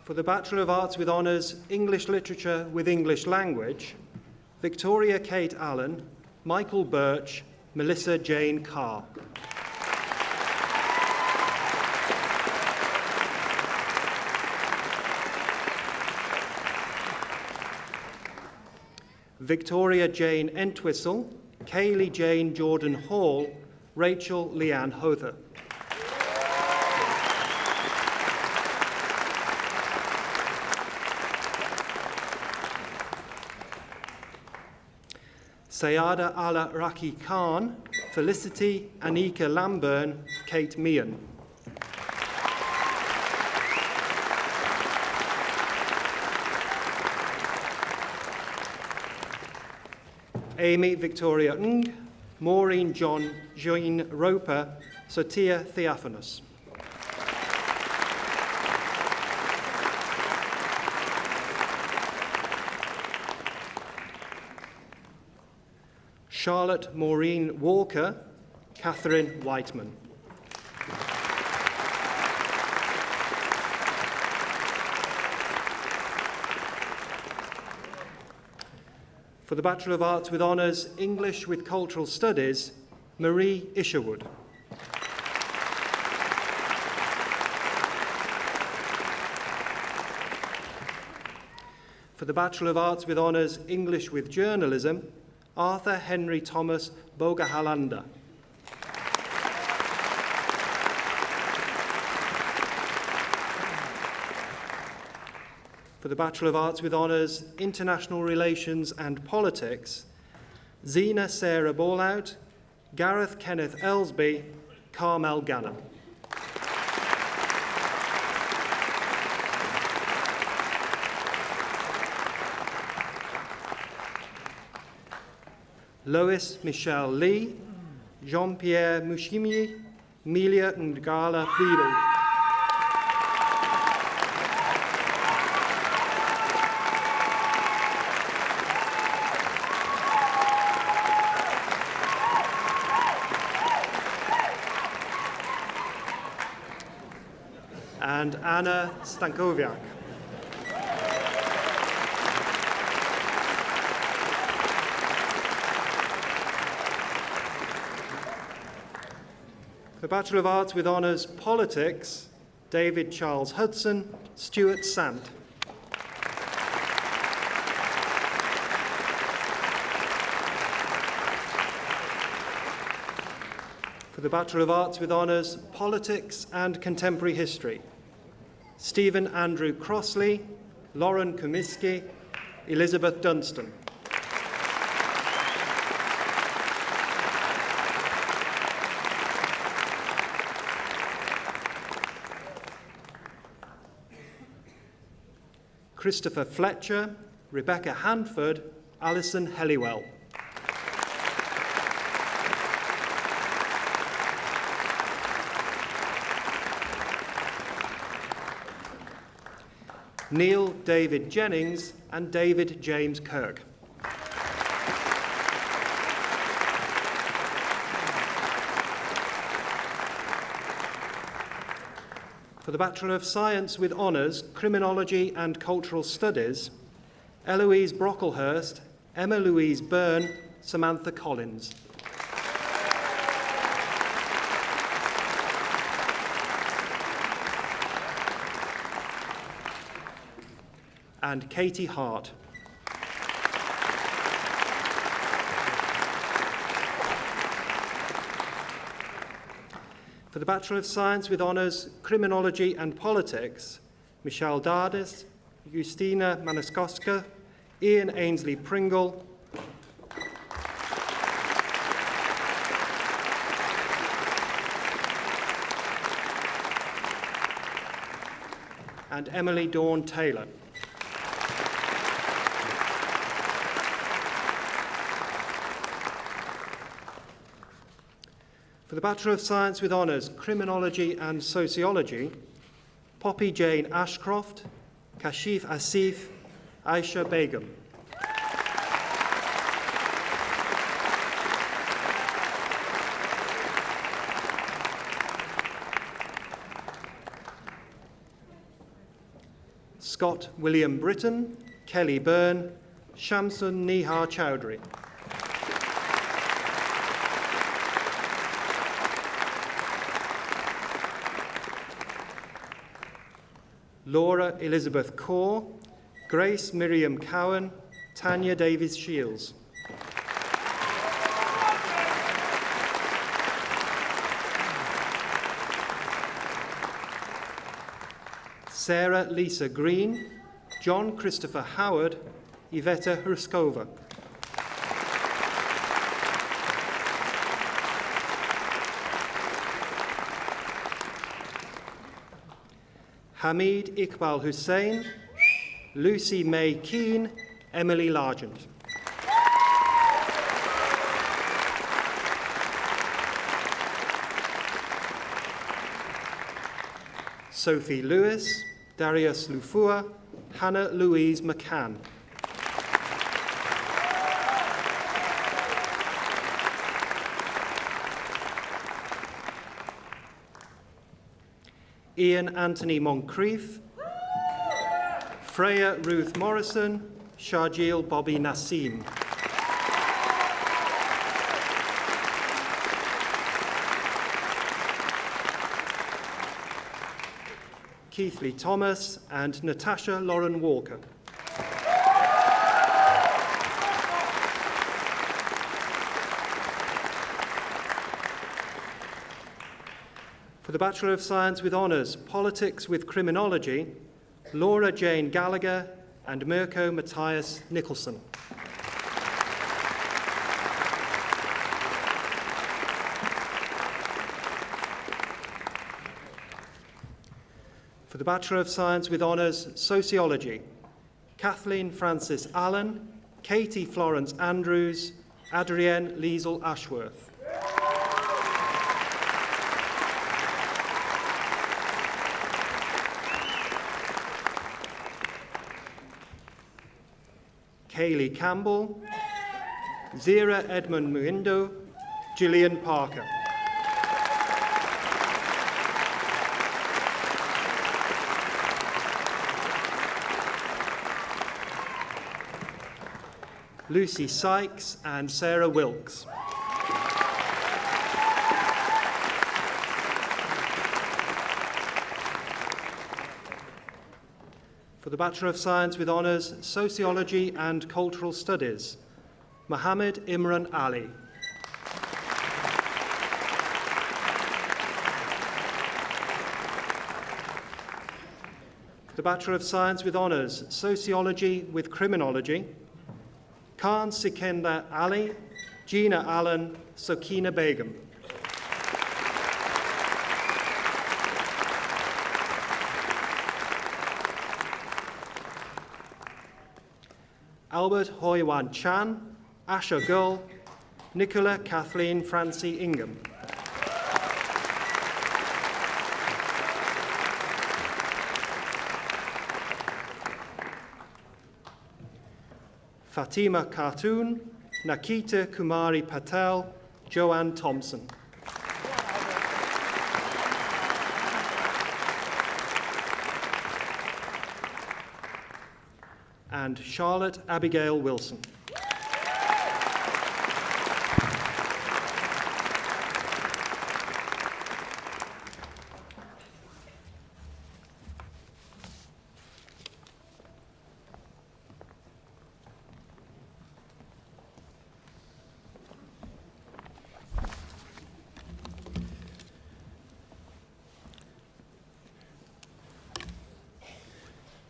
For the Bachelor of Arts with Honours, English Literature with English Language, Victoria Kate Allen, Michael Birch, Melissa Jane Carr. Victoria Jane Entwistle, Kaylee Jane Jordan Hall, Rachel Leanne Hother. Sayada Ala Raki Khan, Felicity Anika Lamburn, Kate Meehan. Amy Victoria Ng, Maureen Jean Roper, Sotia Theophanous. Charlotte Maureen Walker, Catherine Whiteman. For the Bachelor of Arts with Honours, English with Cultural Studies, Marie Isherwood. For the Bachelor of Arts with Honours, English with Journalism, Arthur Henry Thomas Bogahalanda. For the Bachelor of Arts with Honours, International Relations and Politics, Zena Sarah Ballout, Gareth Kenneth Ellsby, Carmel Ganna. Lois Michelle Lee, Jean-Pierre Mushimi, Milia Ngala Beadle. And Anna Stankowiak. For Bachelor of Arts with Honours, Politics, David Charles Hudson, Stuart Sant. For the Bachelor of Arts with Honours, Politics and Contemporary History, Stephen Andrew Crossley, Lauren Comiskey, Elizabeth Dunstan. Christopher Fletcher, Rebecca Hanford, Alison Helliwell. Neil David Jennings and David James Kirk. For the Bachelor of Science with Honours, Criminology and Cultural Studies, Eloise Brocklehurst, Emma Louise Byrne, Samantha Collins. And Katie Hart. For the Bachelor of Science with Honours, Criminology and Politics, Michelle Dardis, Justina Manaskoska, Ian Ainsley Pringle, and Emily Dawn Taylor. For the Bachelor of Science with Honours, Criminology and Sociology, Poppy Jane Ashcroft, Kashif Asif, Aisha Begum. Scott William Britton, Kelly Byrne, Shamsun Nihar Chowdhury. Laura Elizabeth Kaur, Grace Miriam Cowan, Tanya Davies Shields. Sarah Lisa Green, John Christopher Howard, Iveta Hruskova. Hamid Iqbal Hussain, Lucy May Keane, Emily Largent. Sophie Lewis, Darius Lufua, Hannah Louise McCann. Ian Anthony Moncrief, Freya Ruth Morrison, Sharjeel Bobby Nassim. Keith Lee Thomas and Natasha Lauren Walker. For the Bachelor of Science with Honours, Politics with Criminology, Laura Jane Gallagher and Mirko Matthias Nicholson. For the Bachelor of Science with Honours, Sociology, Kathleen Francis Allen, Katie Florence Andrews, Adrienne Liesel Ashworth. Kaylee Campbell, Zira Edmund Muindo, Gillian Parker. Lucy Sykes and Sarah Wilkes. For the Bachelor of Science with Honours, Sociology and Cultural Studies, Mohammed Imran Ali. For the Bachelor of Science with Honours, Sociology with Criminology, Khan Sikender Ali, Gina Allen, Sokina Begum. Albert Hoiwan Chan, Asha Gull, Nicola Kathleen Francie Ingham. Fatima Khartoon, Nakita Kumari Patel, Joanne Thompson. And Charlotte Abigail Wilson.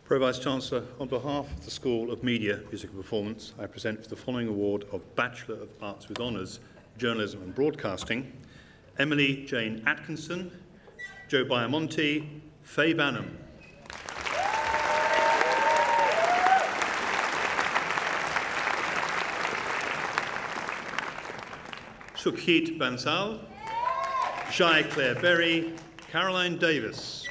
Pro Vice-Chancellor, on behalf of the School of Media, Music and Performance, I present for the following award of Bachelor of Arts with Honours, Journalism and Broadcasting, Emily Jane Atkinson, Joe Biamonte, Faye Banham. Sukhit Bansal, Jai Claire Berry, Caroline Davis.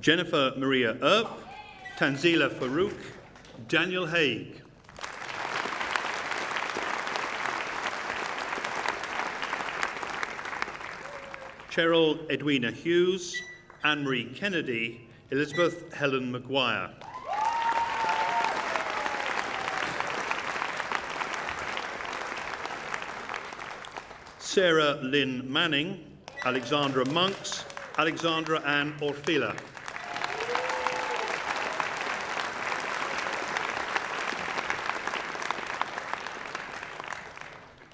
Jennifer Maria Earp, Tanzila Farouk, Daniel Haig. Cheryl Edwina Hughes, Anne-Marie Kennedy, Elizabeth Helen Maguire. Sarah Lynn Manning, Alexandra Monks, Alexandra Ann Orfila.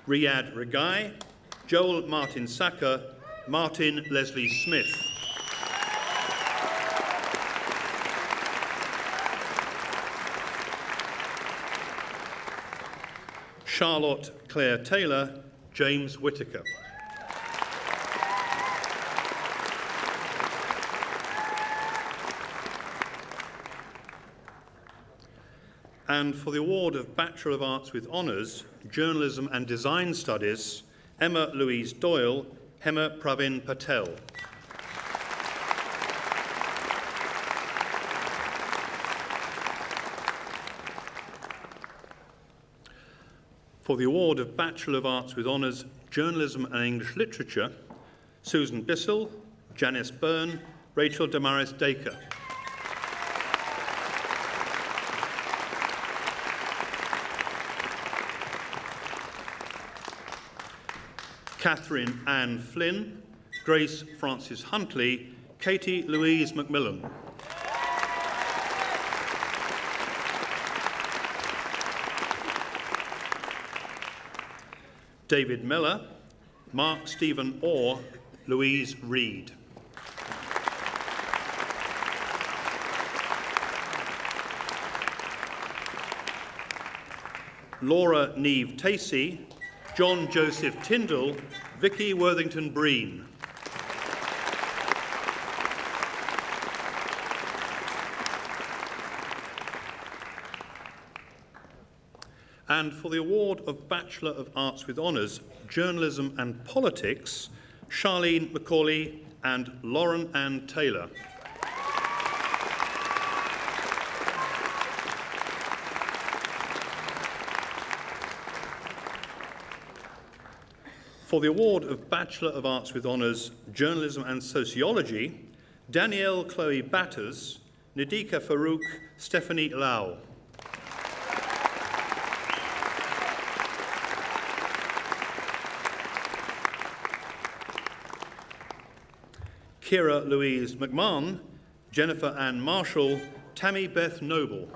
Riyad Regai, Joel Martin Saka, Martin Leslie Smith. Charlotte Claire Taylor, James Whittaker. And for the award of Bachelor of Arts with Honours, Journalism and Design Studies, Emma Louise Doyle, Hema Pravin Patel. For the award of Bachelor of Arts with Honours, Journalism and English Literature, Susan Bissell, Janice Byrne, Rachel Damaris Dacre. Catherine Ann Flynn, Grace Frances Huntley, Katie Louise Macmillan. David Miller, Mark Stephen Orr, Louise Reed. Laura Neve Tacey, John Joseph Tyndall, Vicky Worthington Breen. And for the award of Bachelor of Arts with Honours, Journalism and Politics, Charlene Macaulay and Lauren Ann Taylor. For the award of Bachelor of Arts with Honours, Journalism and Sociology, Danielle Chloe Batters, Nidika Farouk, Stephanie Lau. Kira Louise McMahon, Jennifer Ann Marshall, Tammy Beth Noble.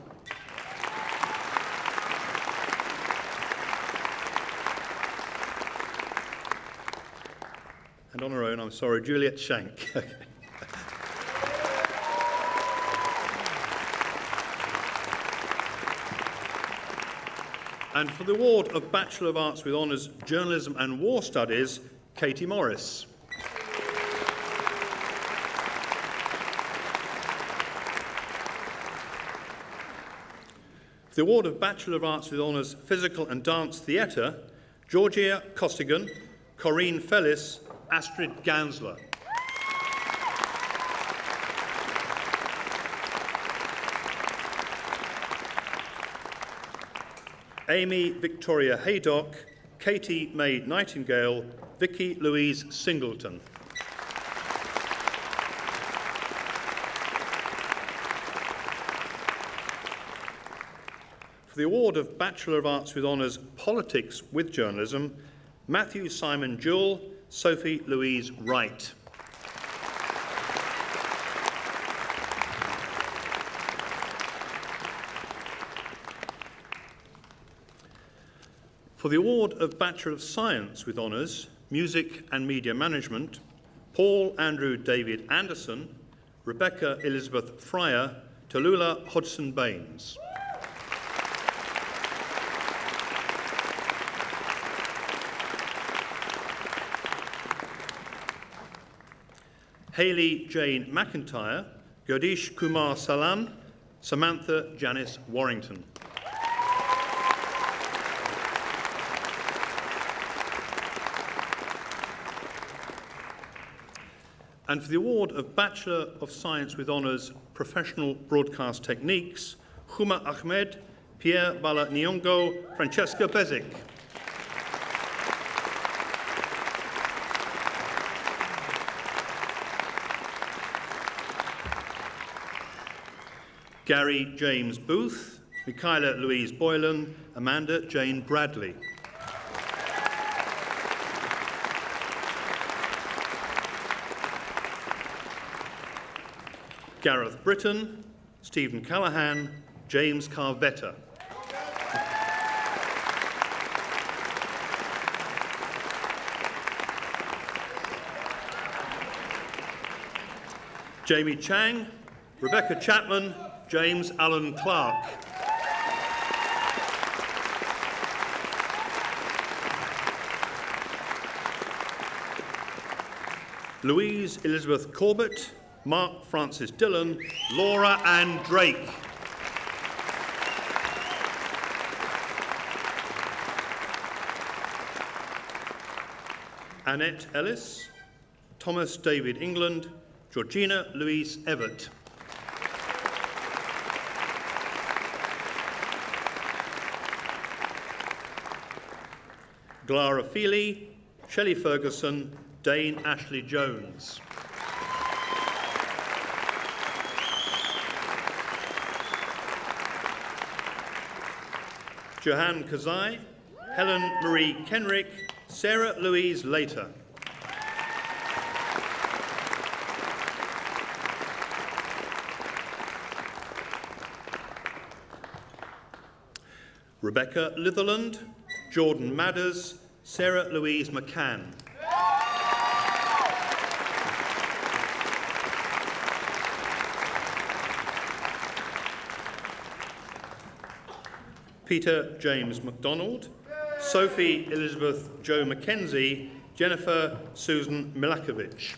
And on her own, I'm sorry, Juliet Shank. Okay. And for the award of Bachelor of Arts with Honours, Journalism and War Studies, Katie Morris. For the award of Bachelor of Arts with Honours, Physical and Dance Theatre, Georgia Costigan, Corinne Fellis, Astrid Gansler. Amy Victoria Haydock, Katie May Nightingale, Vicky Louise Singleton. For the award of Bachelor of Arts with Honours, Politics with Journalism, Matthew Simon Jewell, Sophie Louise Wright. For the award of Bachelor of Science with Honours, Music and Media Management, Paul Andrew David Anderson, Rebecca Elizabeth Fryer, Tallulah Hodgson Baines. Hayley Jane McIntyre, Godish Kumar Salan, Samantha Janice Warrington. And for the award of Bachelor of Science with Honours, Professional Broadcast Techniques, Huma Ahmed, Pierre Bala Nyongo, Francesca Bezic. Gary James Booth, Michaela Louise Boylan, Amanda Jane Bradley. Gareth Britton, Stephen Callahan, James Carvetta. Jamie Chang, Rebecca Chapman, James Allen Clark. Louise Elizabeth Corbett, Mark Francis Dillon, Laura Ann Drake. Annette Ellis, Thomas David England, Georgina Louise Everett. Glara Feely, Shelley Ferguson, Dane Ashley Jones. Johanne Kazai, Helen Marie Kenrick, Sarah Louise Later. Rebecca Litherland, Jordan Madders, Sarah Louise McCann. Peter James MacDonald, Sophie Elizabeth Jo Mackenzie, Jennifer Susan Milakovic.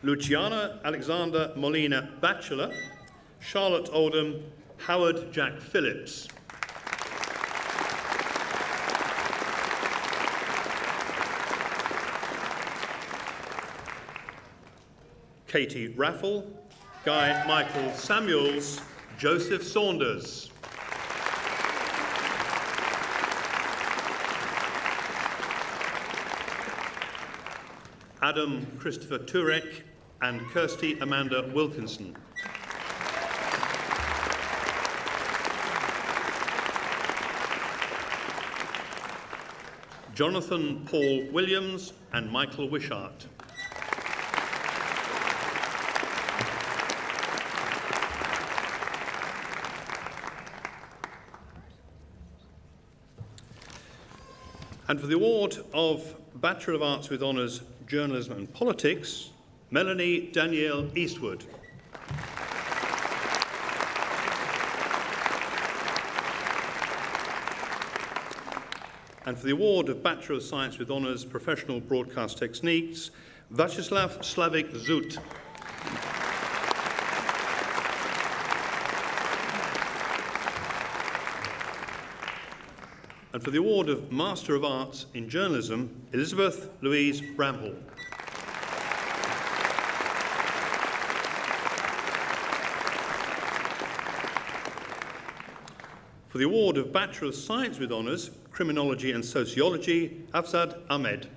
Luciana Alexander Molina Bachelor, Charlotte Oldham, Howard Jack Phillips. Katie Raffle, Guy Michael Samuels, Joseph Saunders. Adam Christopher Turek and Kirsty Amanda Wilkinson. Jonathan Paul Williams and Michael Wishart. And for the award of Bachelor of Arts with Honours, Journalism and Politics, Melanie Danielle Eastwood. And for the award of Bachelor of Science with Honours, Professional Broadcast Techniques, Vyacheslav Slavik Zut. And for the award of Master of Arts in Journalism, Elizabeth Louise Bramhall. For the award of Bachelor of Science with Honours, Criminology and Sociology, Afzad Ahmed.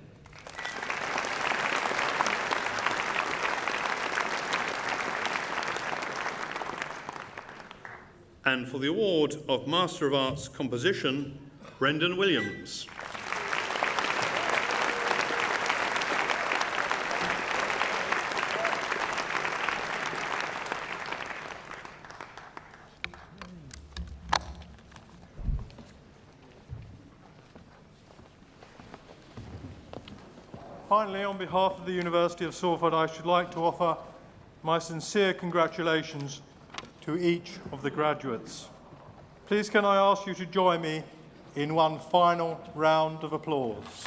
And for the award of Master of Arts Composition, Brendan Williams. Finally, on behalf of the University of Salford, I should like to offer my sincere congratulations to each of the graduates. Please can I ask you to join me in one final round of applause.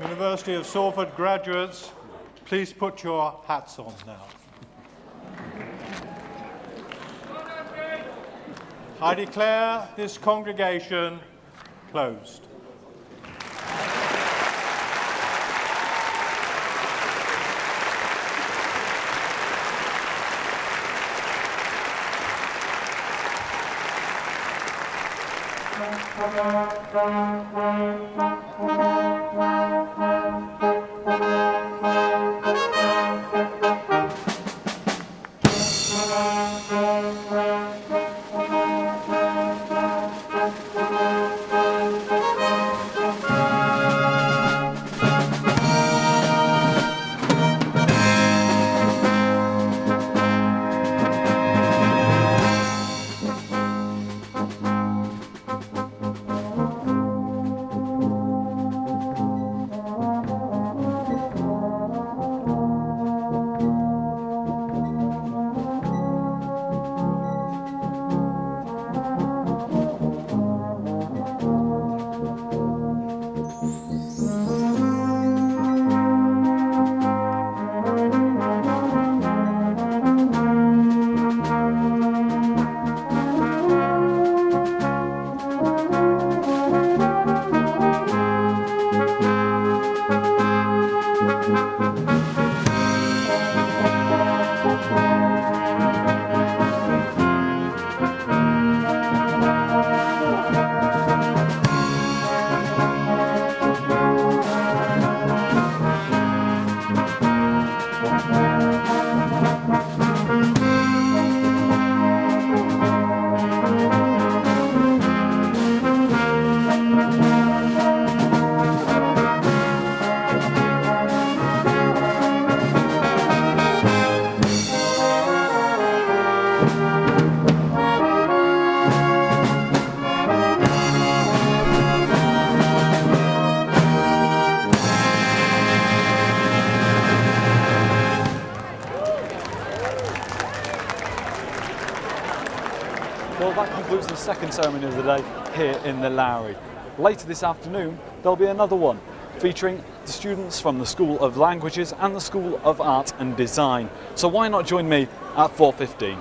University of Salford graduates, please put your hats on now. I declare this congregation closed. Well, that concludes the second ceremony of the day here in the Lowry. Later this afternoon, there'll be another one featuring the students from the School of Languages and the School of Art and Design. So why not join me at 4:15?